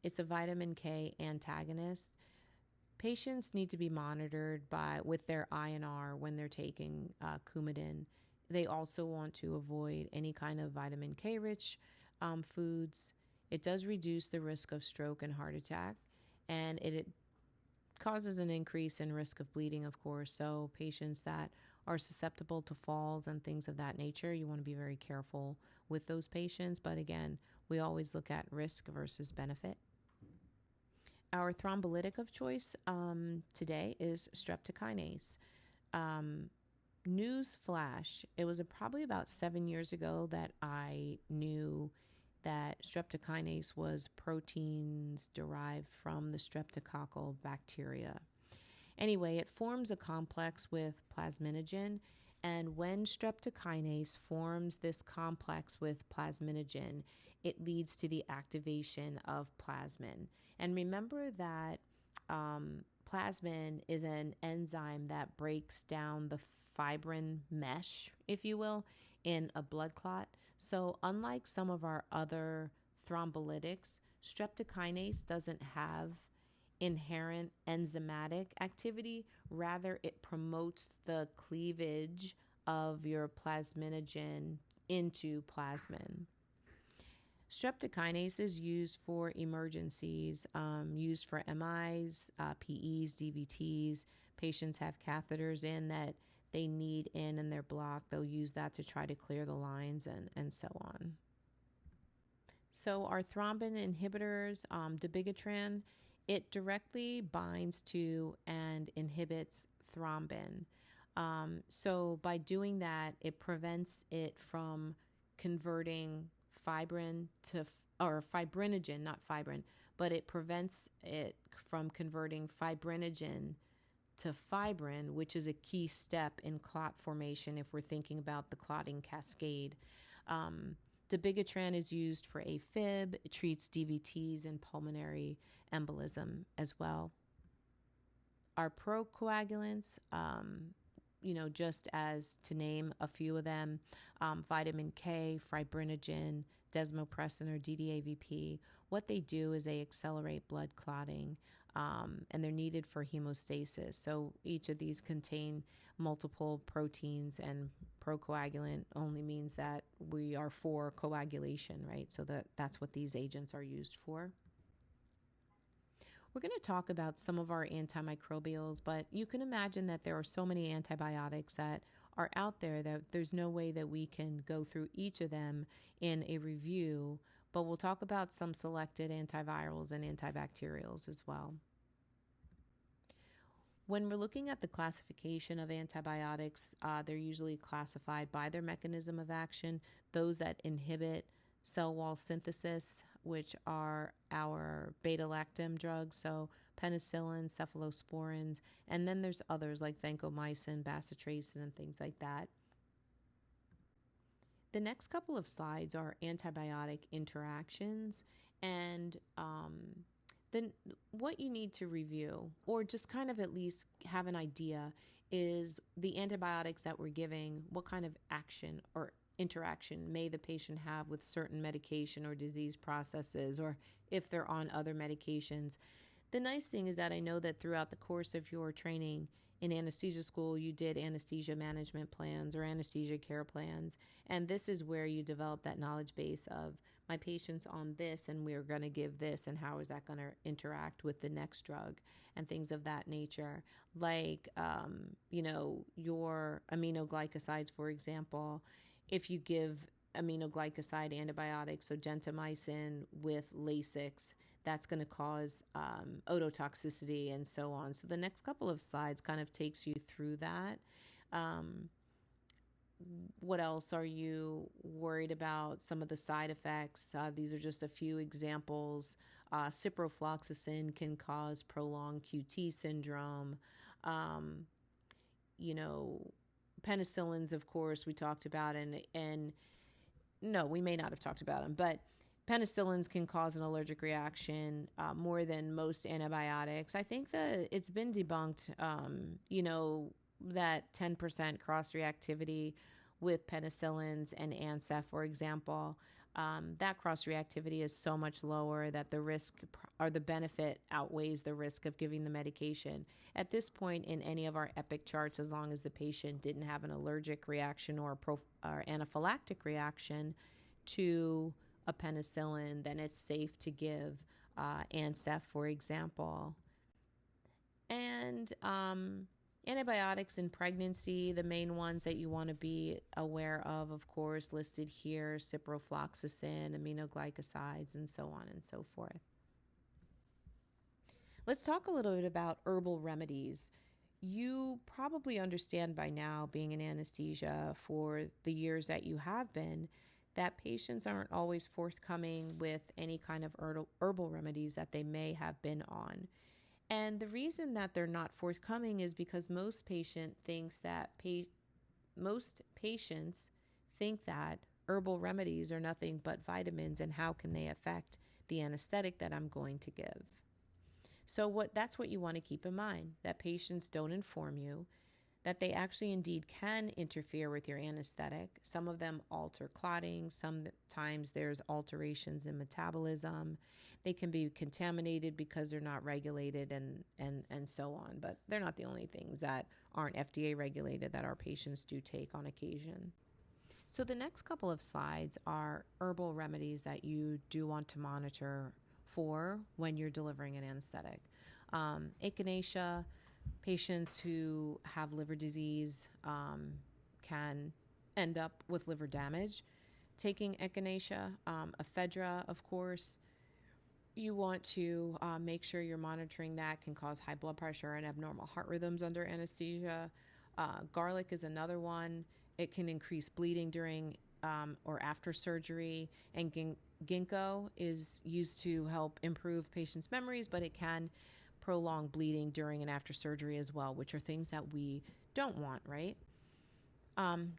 It's a vitamin K antagonist. Patients need to be monitored with their INR when they're taking Coumadin. They also want to avoid any kind of vitamin K-rich foods. It does reduce the risk of stroke and heart attack, and it causes an increase in risk of bleeding, of course. So patients that are susceptible to falls and things of that nature, you want to be very careful with those patients. But again, we always look at risk versus benefit. Our thrombolytic of choice today is streptokinase. News flash, it was probably about 7 years ago that I knew that streptokinase was proteins derived from the streptococcal bacteria. Anyway, it forms a complex with plasminogen, and when streptokinase forms this complex with plasminogen, it leads to the activation of plasmin. And remember that plasmin is an enzyme that breaks down the fibrin mesh, if you will, in a blood clot. So unlike some of our other thrombolytics, streptokinase doesn't have inherent enzymatic activity. Rather, it promotes the cleavage of your plasminogen into plasmin. Streptokinase is used for emergencies, used for MIs, PEs, DVTs. Patients have catheters in that they need in and they're blocked. They'll use that to try to clear the lines and so on. So our thrombin inhibitors, dabigatran, it directly binds to and inhibits thrombin. So by doing that, it prevents it from converting fibrinogen, not fibrin, but it prevents it from converting fibrinogen to fibrin, which is a key step in clot formation if we're thinking about the clotting cascade. Dabigatran is used for AFib. It treats DVTs and pulmonary embolism as well. Our procoagulants, just as to name a few of them, vitamin K, fibrinogen, desmopressin, or DDAVP. What they do is they accelerate blood clotting, and they're needed for hemostasis. So each of these contain multiple proteins, and procoagulant only means that we are for coagulation, right? So that's what these agents are used for. We're going to talk about some of our antimicrobials, but you can imagine that there are so many antibiotics that are out there that there's no way that we can go through each of them in a review, but we'll talk about some selected antivirals and antibacterials as well. When we're looking at the classification of antibiotics, they're usually classified by their mechanism of action. Those that inhibit cell wall synthesis, which are our beta-lactam drugs, so penicillin, cephalosporins, and then there's others like vancomycin, bacitracin, and things like that. The next couple of slides are antibiotic interactions, and then what you need to review, or just kind of at least have an idea, is the antibiotics that we're giving, what kind of action or interaction may the patient have with certain medication or disease processes, or if they're on other medications. The nice thing is that I know that throughout the course of your training in anesthesia school, you did anesthesia management plans or anesthesia care plans, and this is where you develop that knowledge base of my patient's on this and we're going to give this, and how is that going to interact with the next drug and things of that nature. Like, your aminoglycosides, for example, if you give aminoglycoside antibiotics, so gentamicin with Lasix, that's going to cause ototoxicity and so on. So the next couple of slides kind of takes you through that. What else are you worried about? Some of the side effects. These are just a few examples. Ciprofloxacin can cause prolonged QT syndrome. Penicillins, of course, we talked about, and no, we may not have talked about them, but penicillins can cause an allergic reaction more than most antibiotics. I think that it's been debunked, that 10% cross-reactivity with penicillins and Ansef, for example. That cross-reactivity is so much lower that the risk or the benefit outweighs the risk of giving the medication. At this point in any of our EPIC charts, as long as the patient didn't have an allergic reaction or anaphylactic reaction to a penicillin, then it's safe to give Ansef, for example. And antibiotics in pregnancy, the main ones that you want to be aware of course, listed here: ciprofloxacin, aminoglycosides, and so on and so forth. Let's talk a little bit about herbal remedies. You probably understand by now, being in anesthesia for the years that you have been, that patients aren't always forthcoming with any kind of herbal remedies that they may have been on. And the reason that they're not forthcoming is because most patients think that herbal remedies are nothing but vitamins, and how can they affect the anesthetic that I'm going to give. So that's what you want to keep in mind, that patients don't inform you that they actually indeed can interfere with your anesthetic. Some of them alter clotting. Sometimes there's alterations in metabolism. They can be contaminated because they're not regulated and so on. But they're not the only things that aren't FDA regulated that our patients do take on occasion. So the next couple of slides are herbal remedies that you do want to monitor for when you're delivering an anesthetic. Echinacea. Patients who have liver disease can end up with liver damage taking echinacea. Ephedra, of course, you want to make sure you're monitoring that. Can cause high blood pressure and abnormal heart rhythms under anesthesia. Garlic is another one. It can increase bleeding during or after surgery. And ginkgo is used to help improve patients' memories, but it can prolong bleeding during and after surgery as well, which are things that we don't want, right?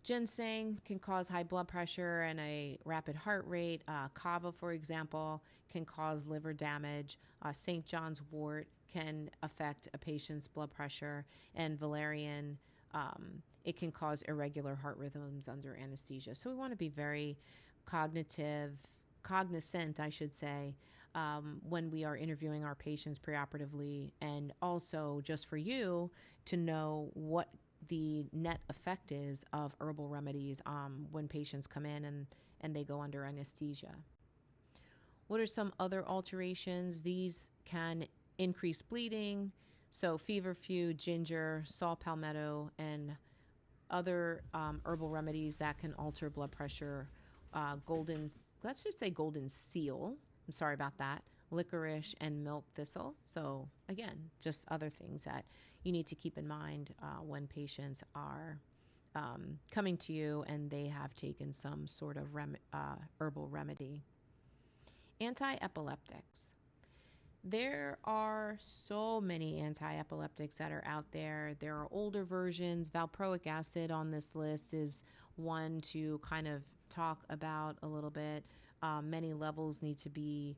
Ginseng can cause high blood pressure and a rapid heart rate. Kava, for example, can cause liver damage. St. John's wort can affect a patient's blood pressure. And valerian it can cause irregular heart rhythms under anesthesia. So we want to be very cognizant, I should say, when we are interviewing our patients preoperatively, and also just for you to know what the net effect is of herbal remedies when patients come in and they go under anesthesia. What are some other alterations? These can increase bleeding, so feverfew, ginger, saw palmetto, and other herbal remedies that can alter blood pressure. Let's just say golden seal. I'm sorry about that. Licorice and milk thistle. So again, just other things that you need to keep in mind when patients are coming to you and they have taken some sort of herbal remedy. Anti-epileptics. There are so many anti-epileptics that are out there. There are older versions. Valproic acid on this list is one to kind of talk about a little bit. Many levels need to be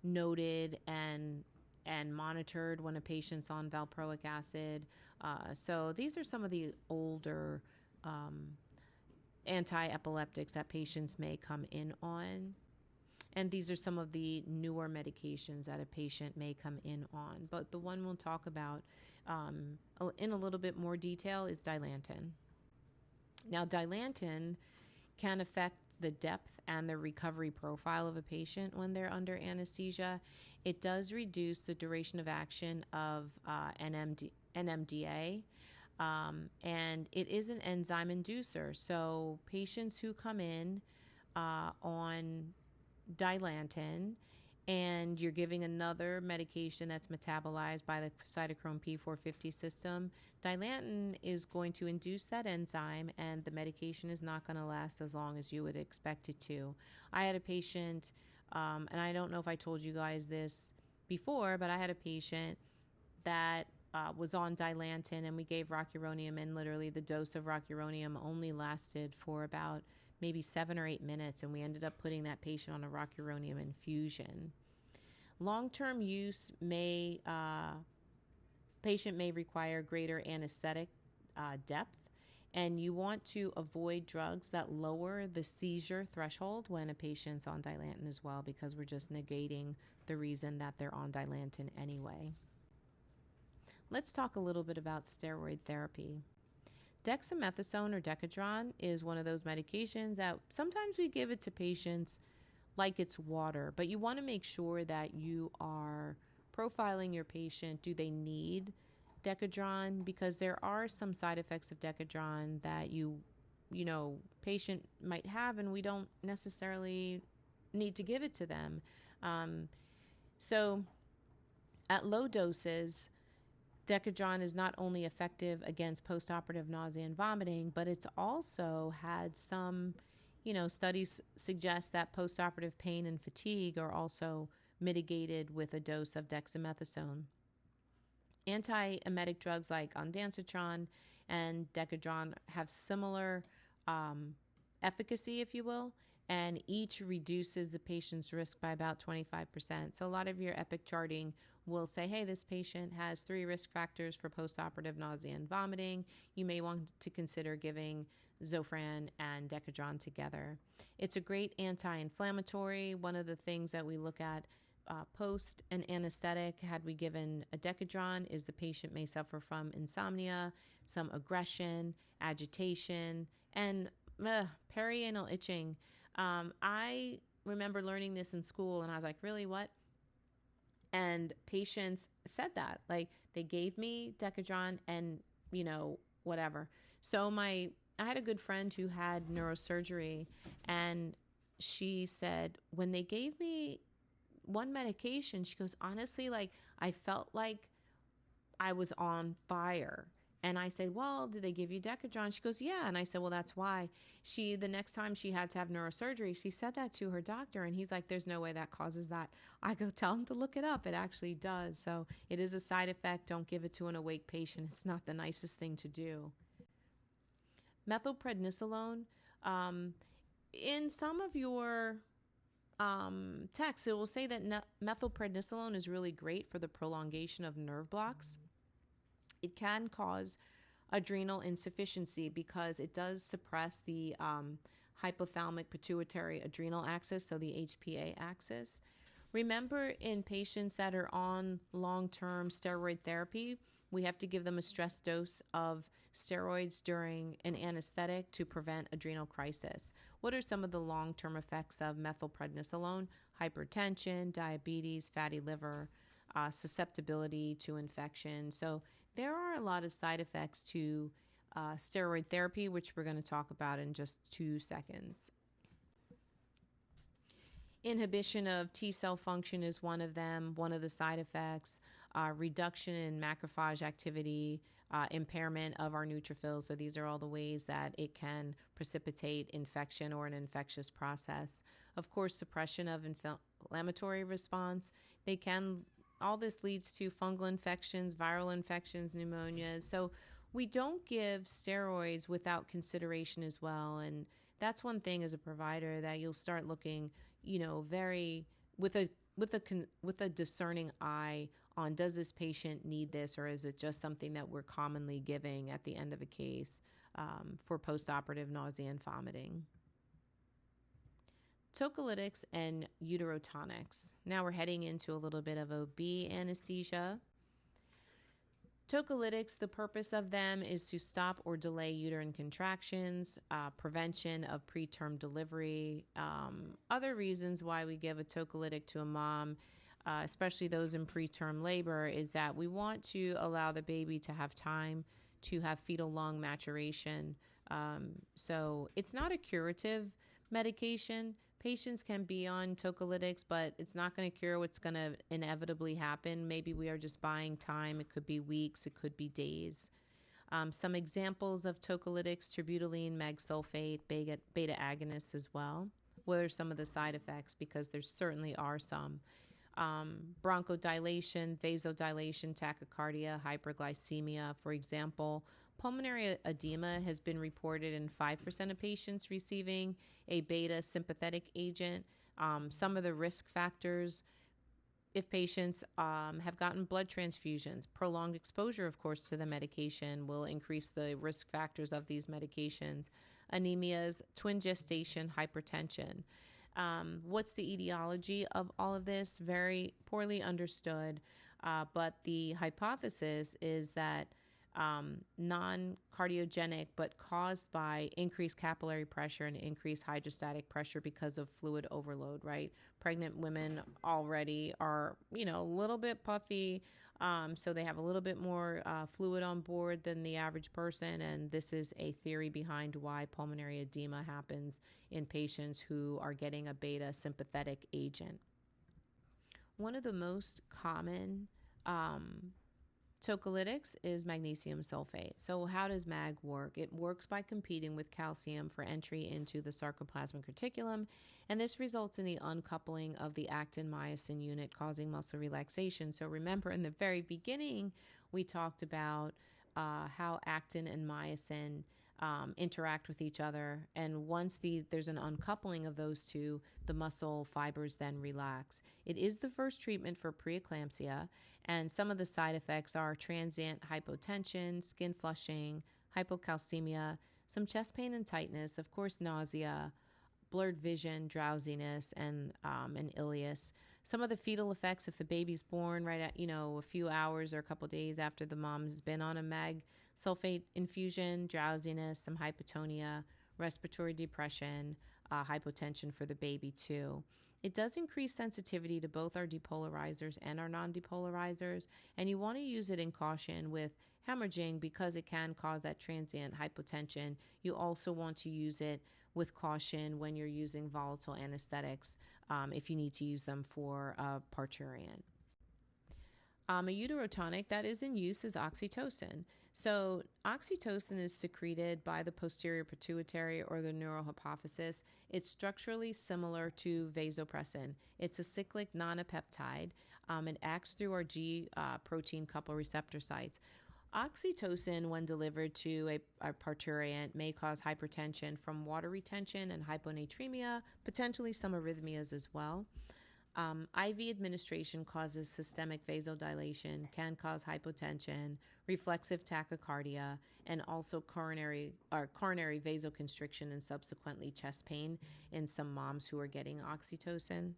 noted and monitored when a patient's on valproic acid. So these are some of the older anti-epileptics that patients may come in on. And these are some of the newer medications that a patient may come in on. But the one we'll talk about in a little bit more detail is Dilantin. Now, Dilantin can affect the depth and the recovery profile of a patient when they're under anesthesia. It does reduce the duration of action of NMDA, and it is an enzyme inducer. So patients who come in on Dilantin and you're giving another medication that's metabolized by the cytochrome P450 system, Dilantin is going to induce that enzyme, and the medication is not going to last as long as you would expect it to. I had a patient, and I don't know if I told you guys this before, but I had a patient that was on Dilantin, and we gave rocuronium, and literally the dose of rocuronium only lasted for about maybe 7 or 8 minutes, and we ended up putting that patient on a rocuronium infusion. Long-term use patient may require greater anesthetic depth, and you want to avoid drugs that lower the seizure threshold when a patient's on Dilantin as well, because we're just negating the reason that they're on Dilantin anyway. Let's talk a little bit about steroid therapy. Dexamethasone or Decadron is one of those medications that sometimes we give it to patients like it's water, but you want to make sure that you are profiling your patient. Do they need Decadron? Because there are some side effects of Decadron that patient might have, and we don't necessarily need to give it to them. So at low doses, Decadron is not only effective against postoperative nausea and vomiting, but it's also had some, studies suggest that postoperative pain and fatigue are also mitigated with a dose of dexamethasone. Antiemetic drugs like ondansetron and Decadron have similar efficacy, if you will, and each reduces the patient's risk by about 25%. So a lot of your EPIC charting will say, hey, this patient has 3 risk factors for postoperative nausea and vomiting. You may want to consider giving Zofran and Decadron together. It's a great anti-inflammatory. One of the things that we look at post an anesthetic, had we given a Decadron, is the patient may suffer from insomnia, some aggression, agitation, and perianal itching. I remember learning this in school, and I was like, really, what? And patients said that, like, they gave me Decadron and, whatever. So I had a good friend who had neurosurgery, and she said, when they gave me one medication, she goes, honestly, like, I felt like I was on fire. And I said, well, did they give you Decadron? She goes, yeah. And I said, well, that's why. The next time she had to have neurosurgery, she said that to her doctor. And he's like, there's no way that causes that. I go, tell him to look it up. It actually does. So it is a side effect. Don't give it to an awake patient. It's not the nicest thing to do. Methylprednisolone. In some of your texts, it will say that methylprednisolone is really great for the prolongation of nerve blocks. It can cause adrenal insufficiency because it does suppress the hypothalamic pituitary adrenal axis, so the HPA axis. Remember, in patients that are on long-term steroid therapy, we have to give them a stress dose of steroids during an anesthetic to prevent adrenal crisis. What are some of the long-term effects of methylprednisolone? Hypertension, diabetes, fatty liver, susceptibility to infection. So there are a lot of side effects to steroid therapy, which we're going to talk about in just 2 seconds. Inhibition of T cell function is one of them, one of the side effects. Reduction in macrophage activity, impairment of our neutrophils. So these are all the ways that it can precipitate infection or an infectious process. Of course, suppression of inflammatory response. All this leads to fungal infections, viral infections, pneumonias. So we don't give steroids without consideration as well. And that's one thing as a provider that you'll start looking, very with a discerning eye on, does this patient need this, or is it just something that we're commonly giving at the end of a case for postoperative nausea and vomiting. Tocolytics and uterotonics. Now we're heading into a little bit of OB anesthesia. Tocolytics, the purpose of them is to stop or delay uterine contractions, prevention of preterm delivery. Other reasons why we give a tocolytic to a mom, especially those in preterm labor, is that we want to allow the baby to have time to have fetal lung maturation. So it's not a curative medication. Patients can be on tocolytics, but it's not going to cure what's going to inevitably happen. Maybe we are just buying time. It could be weeks. It could be days. Some examples of tocolytics: terbutaline, mag sulfate, beta agonists as well. What are some of the side effects? Because there certainly are some. Bronchodilation, vasodilation, tachycardia, hyperglycemia, for example. Pulmonary edema has been reported in 5% of patients receiving a beta sympathetic agent. Some of the risk factors, if patients have gotten blood transfusions, prolonged exposure, of course, to the medication will increase the risk factors of these medications. Anemias, twin gestation, hypertension. What's the etiology of all of this? Very poorly understood, but the hypothesis is that non-cardiogenic, but caused by increased capillary pressure and increased hydrostatic pressure because of fluid overload, right? Pregnant women already are, a little bit puffy, so they have a little bit more fluid on board than the average person, and this is a theory behind why pulmonary edema happens in patients who are getting a beta sympathetic agent. One of the most common tocolytics is magnesium sulfate. So how does MAG work? It works by competing with calcium for entry into the sarcoplasmic reticulum, and this results in the uncoupling of the actin-myosin unit, causing muscle relaxation. So remember, in the very beginning, we talked about how actin and myosin interact with each other, and once there's an uncoupling of those two, the muscle fibers then relax. It is the first treatment for preeclampsia, and some of the side effects are transient hypotension, skin flushing, hypocalcemia, some chest pain and tightness, of course nausea, blurred vision, drowsiness, and an ileus. Some of the fetal effects, if the baby's born right at, a few hours or a couple days after the mom has been on a mag sulfate infusion, drowsiness, some hypotonia, respiratory depression, hypotension for the baby too. It does increase sensitivity to both our depolarizers and our non-depolarizers, and you want to use it in caution with hemorrhaging because it can cause that transient hypotension. You also want to use it with caution when you're using volatile anesthetics if you need to use them for a parturient. A uterotonic that is in use is oxytocin. So oxytocin is secreted by the posterior pituitary or the neurohypophysis. It's structurally similar to vasopressin. It's a cyclic non-peptide. It acts through our G protein couple receptor sites. Oxytocin, when delivered to a parturient, may cause hypertension from water retention and hyponatremia, potentially some arrhythmias as well. IV administration causes systemic vasodilation, can cause hypotension, reflexive tachycardia, and also coronary vasoconstriction and subsequently chest pain in some moms who are getting oxytocin.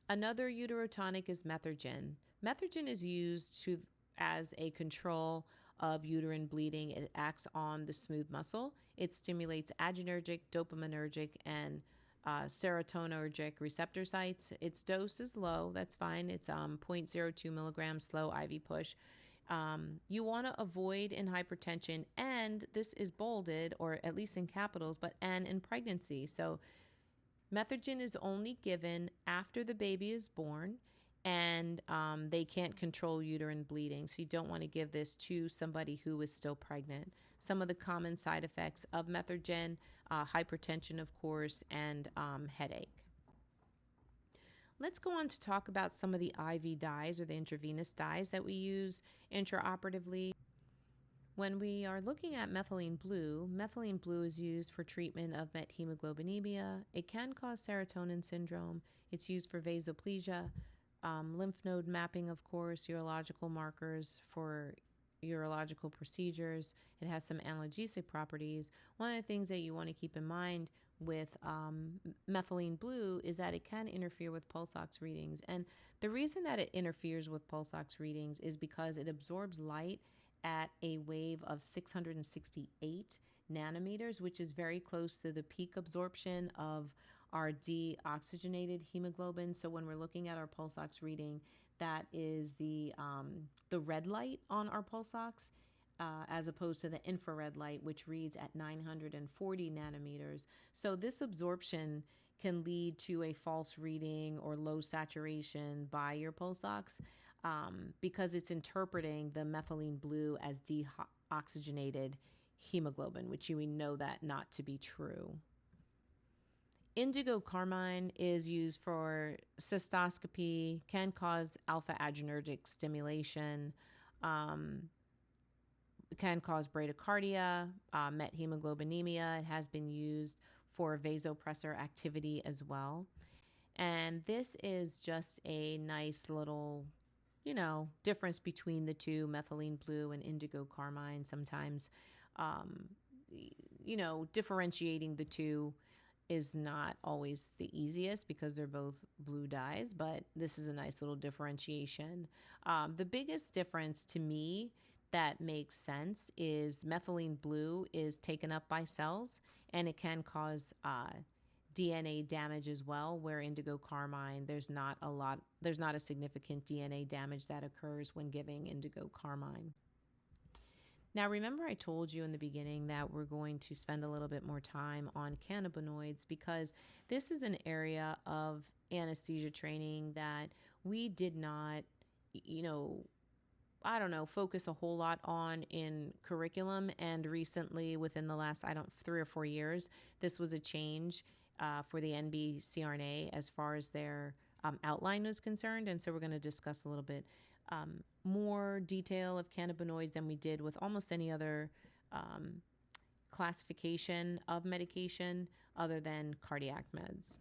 Another uterotonic is Methergin. Methergin is used as a control of uterine bleeding. It acts on the smooth muscle. It stimulates adrenergic, dopaminergic, and serotonergic receptor sites. Its dose is low. That's fine. It's 0.02 milligrams slow IV push. You want to avoid in hypertension, and this is bolded, or at least in capitals, and in pregnancy. So Methergin is only given after the baby is born, and they can't control uterine bleeding. So you don't want to give this to somebody who is still pregnant. Some of the common side effects of Methergin, hypertension, of course, and headache. Let's go on to talk about some of the IV dyes or the intravenous dyes that we use intraoperatively. When we are looking at methylene blue is used for treatment of methemoglobinemia. It can cause serotonin syndrome. It's used for vasoplegia, lymph node mapping, of course, urological markers for urological procedures. It has some analgesic properties. One of the things that you want to keep in mind with methylene blue is that it can interfere with pulse ox readings. And the reason that it interferes with pulse ox readings is because it absorbs light at a wave of 668 nanometers, which is very close to the peak absorption of our deoxygenated hemoglobin. So when we're looking at our pulse ox reading, that is the red light on our pulse ox, as opposed to the infrared light, which reads at 940 nanometers. So this absorption can lead to a false reading or low saturation by your pulse ox, because it's interpreting the methylene blue as deoxygenated hemoglobin, which we know that not to be true. Indigo carmine is used for cystoscopy, can cause alpha adrenergic stimulation, can cause bradycardia, methemoglobinemia. It has been used for vasopressor activity as well. And this is just a nice little difference between the two, methylene blue and indigo carmine. Sometimes, differentiating the two is not always the easiest because they're both blue dyes, but this is a nice little differentiation. The biggest difference to me that makes sense is methylene blue is taken up by cells, and it can cause DNA damage as well, where indigo carmine, there's not a significant DNA damage that occurs when giving indigo carmine. Now, remember I told you in the beginning that we're going to spend a little bit more time on cannabinoids because this is an area of anesthesia training that we did not, focus a whole lot on in curriculum. And recently, within the last, 3 or 4 years, this was a change for the NBCRNA as far as their outline was concerned. And so we're going to discuss a little bit more detail of cannabinoids than we did with almost any other classification of medication other than cardiac meds.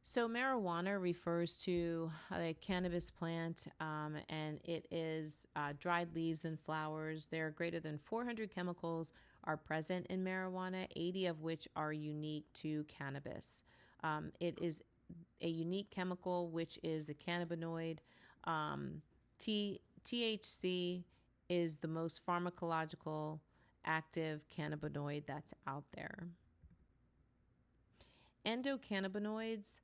So marijuana refers to a cannabis plant, and it is dried leaves and flowers. There are greater than 400 chemicals are present in marijuana, 80 of which are unique to cannabis. It is a unique chemical, which is a cannabinoid. THC is the most pharmacological active cannabinoid that's out there. Endocannabinoids,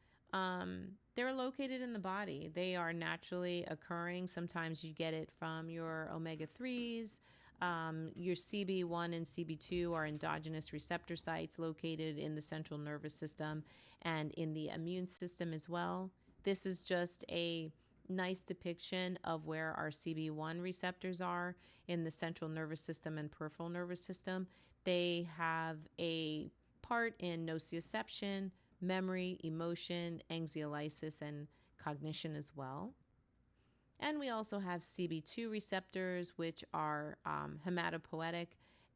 they're located in the body. They are naturally occurring. Sometimes you get it from your omega-3s. Your CB1 and CB2 are endogenous receptor sites located in the central nervous system and in the immune system as well. This is just a nice depiction of where our CB1 receptors are in the central nervous system and peripheral nervous system. They have a part in nociception, memory, emotion, anxiolysis, and cognition as well. And we also have CB2 receptors, which are hematopoietic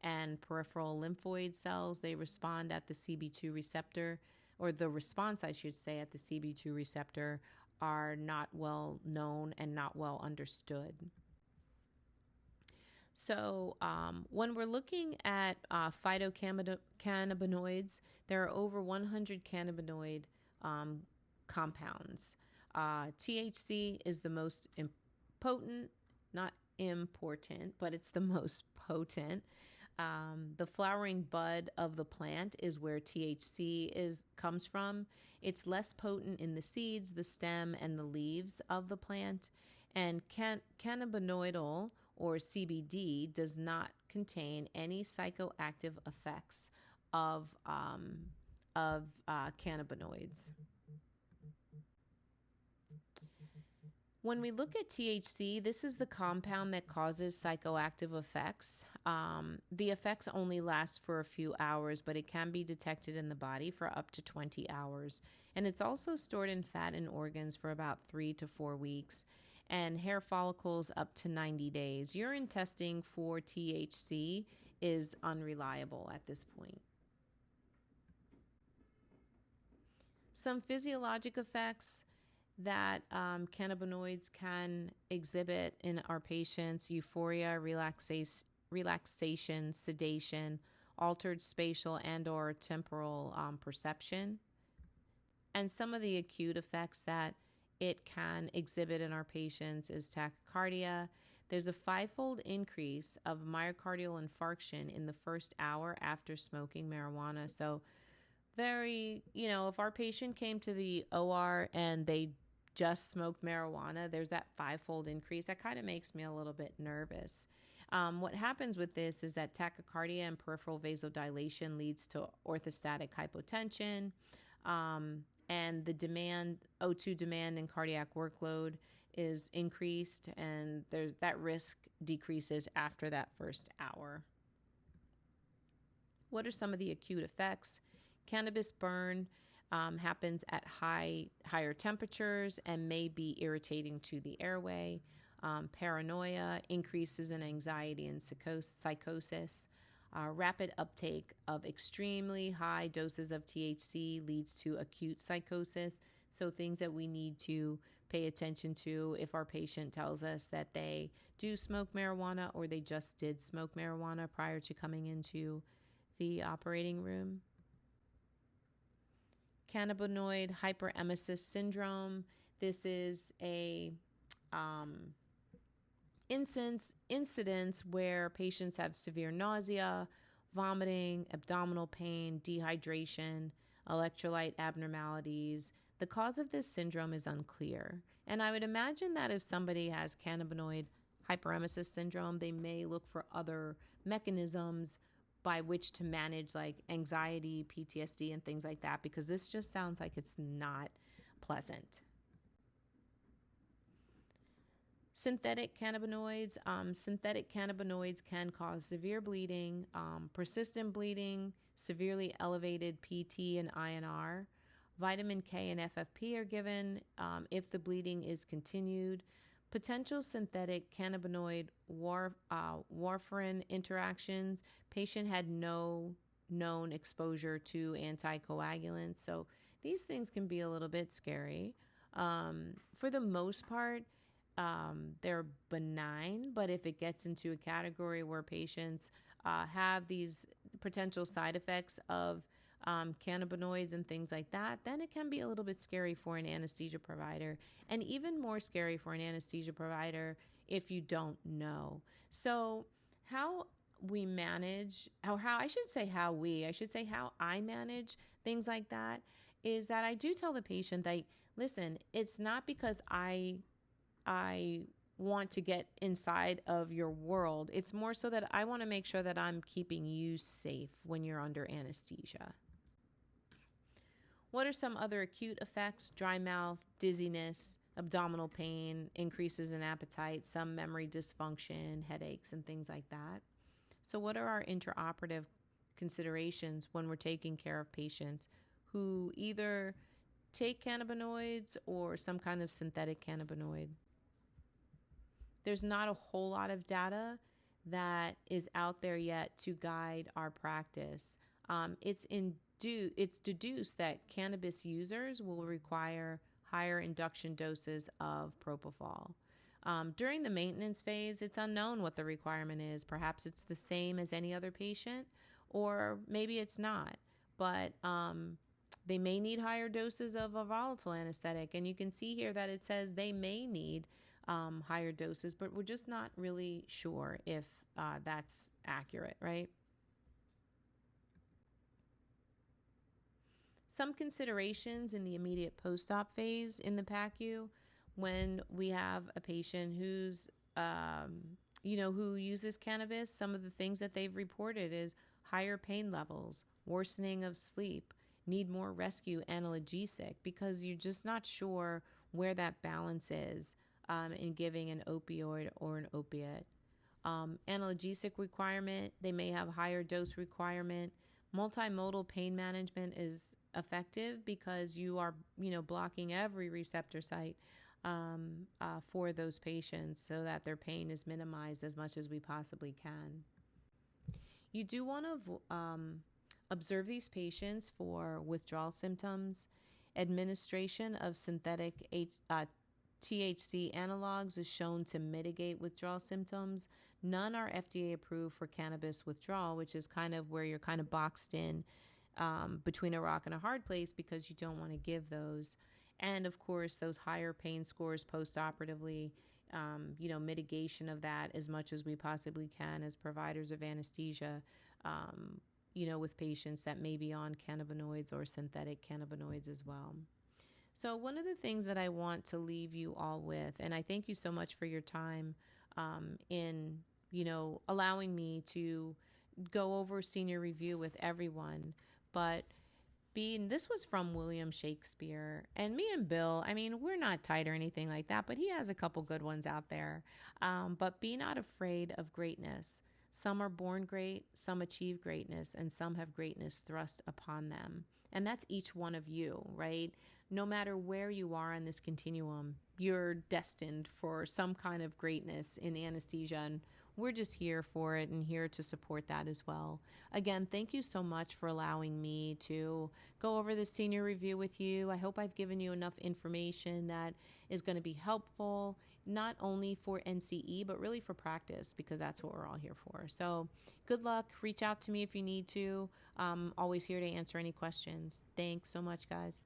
and peripheral lymphoid cells. They respond at the CB2 receptor or the response, I should say, at the CB2 receptor are not well known and not well understood. So when we're looking at phytocannabinoids, there are over 100 cannabinoid compounds. THC is the most potent, not important, but it's the most potent. The flowering bud of the plant is where THC comes from. It's less potent in the seeds, the stem, and the leaves of the plant. And cannabinoidal, or CBD, does not contain any psychoactive effects of cannabinoids. When we look at THC, this is the compound that causes psychoactive effects. The effects only last for a few hours, but it can be detected in the body for up to 20 hours. And it's also stored in fat and organs for about 3 to 4 weeks, and hair follicles up to 90 days. Urine testing for THC is unreliable at this point. Some physiologic effects that cannabinoids can exhibit in our patients: euphoria, relaxation, sedation, altered spatial and or temporal perception. And some of the acute effects that it can exhibit in our patients is tachycardia. There's a 5-fold increase of myocardial infarction in the first hour after smoking marijuana. So if our patient came to the OR and they just smoked marijuana, there's that 5-fold increase. That kind of makes me a little bit nervous. What happens with this is that tachycardia and peripheral vasodilation leads to orthostatic hypotension, and the O2 demand and cardiac workload is increased, and that risk decreases after that first hour. What are some of the acute effects? Cannabis burn happens at higher temperatures and may be irritating to the airway. Paranoia, increases in anxiety and psychosis. Rapid uptake of extremely high doses of THC leads to acute psychosis. So things that we need to pay attention to if our patient tells us that they do smoke marijuana or they just did smoke marijuana prior to coming into the operating room. Cannabinoid hyperemesis syndrome. This is a incidence where patients have severe nausea, vomiting, abdominal pain, dehydration, electrolyte abnormalities. The cause of this syndrome is unclear. And I would imagine that if somebody has cannabinoid hyperemesis syndrome, they may look for other mechanisms by which to manage like anxiety, PTSD, and things like that, because this just sounds like it's not pleasant. Synthetic cannabinoids. Synthetic cannabinoids can cause severe bleeding, persistent bleeding, severely elevated PT and INR. Vitamin K and FFP are given if the bleeding is continued. Potential synthetic cannabinoid warfarin interactions. Patient had no known exposure to anticoagulants. So these things can be a little bit scary. For the most part, they're benign, but if it gets into a category where patients have these potential side effects of cannabinoids and things like that, then it can be a little bit scary for an anesthesia provider, and even more scary for an anesthesia provider if you don't know. So how I manage things like that is that I do tell the patient that, listen, it's not because I want to get inside of your world. It's more so that I want to make sure that I'm keeping you safe when you're under anesthesia. What are some other acute effects? Dry mouth, dizziness, abdominal pain, increases in appetite, some memory dysfunction, headaches, and things like that. So what are our intraoperative considerations when we're taking care of patients who either take cannabinoids or some kind of synthetic cannabinoid? There's not a whole lot of data that is out there yet to guide our practice. It's in it's deduced that cannabis users will require higher induction doses of propofol. During the maintenance phase, it's unknown what the requirement is. Perhaps it's the same as any other patient, or maybe it's not. But they may need higher doses of a volatile anesthetic. And you can see here that it says they may need higher doses, but we're just not really sure if that's accurate, right? Some considerations in the immediate post-op phase in the PACU when we have a patient who's, who uses cannabis. Some of the things that they've reported is higher pain levels, worsening of sleep, need more rescue analgesic, because you're just not sure where that balance is in giving an opioid or an opiate. Analgesic requirement, they may have higher dose requirement. Multimodal pain management is effective because you are, blocking every receptor site for those patients so that their pain is minimized as much as we possibly can. You do want to observe these patients for withdrawal symptoms. Administration of synthetic THC analogs is shown to mitigate withdrawal symptoms. None are FDA approved for cannabis withdrawal, which is kind of where you're kind of boxed in between a rock and a hard place because you don't want to give those. And of course, those higher pain scores post-operatively, mitigation of that as much as we possibly can as providers of anesthesia, with patients that may be on cannabinoids or synthetic cannabinoids as well. So one of the things that I want to leave you all with, and I thank you so much for your time in, allowing me to go over senior review with everyone, but this was from William Shakespeare, and me and Bill, we're not tight or anything like that, but he has a couple good ones out there. But be not afraid of greatness. Some are born great, some achieve greatness, and some have greatness thrust upon them. And that's each one of you, right? No matter where you are on this continuum, you're destined for some kind of greatness in anesthesia, and we're just here for it and here to support that as well. Again, thank you so much for allowing me to go over the senior review with you. I hope I've given you enough information that is going to be helpful, not only for NCE, but really for practice, because that's what we're all here for. So good luck. Reach out to me if you need to. Always here to answer any questions. Thanks so much, guys.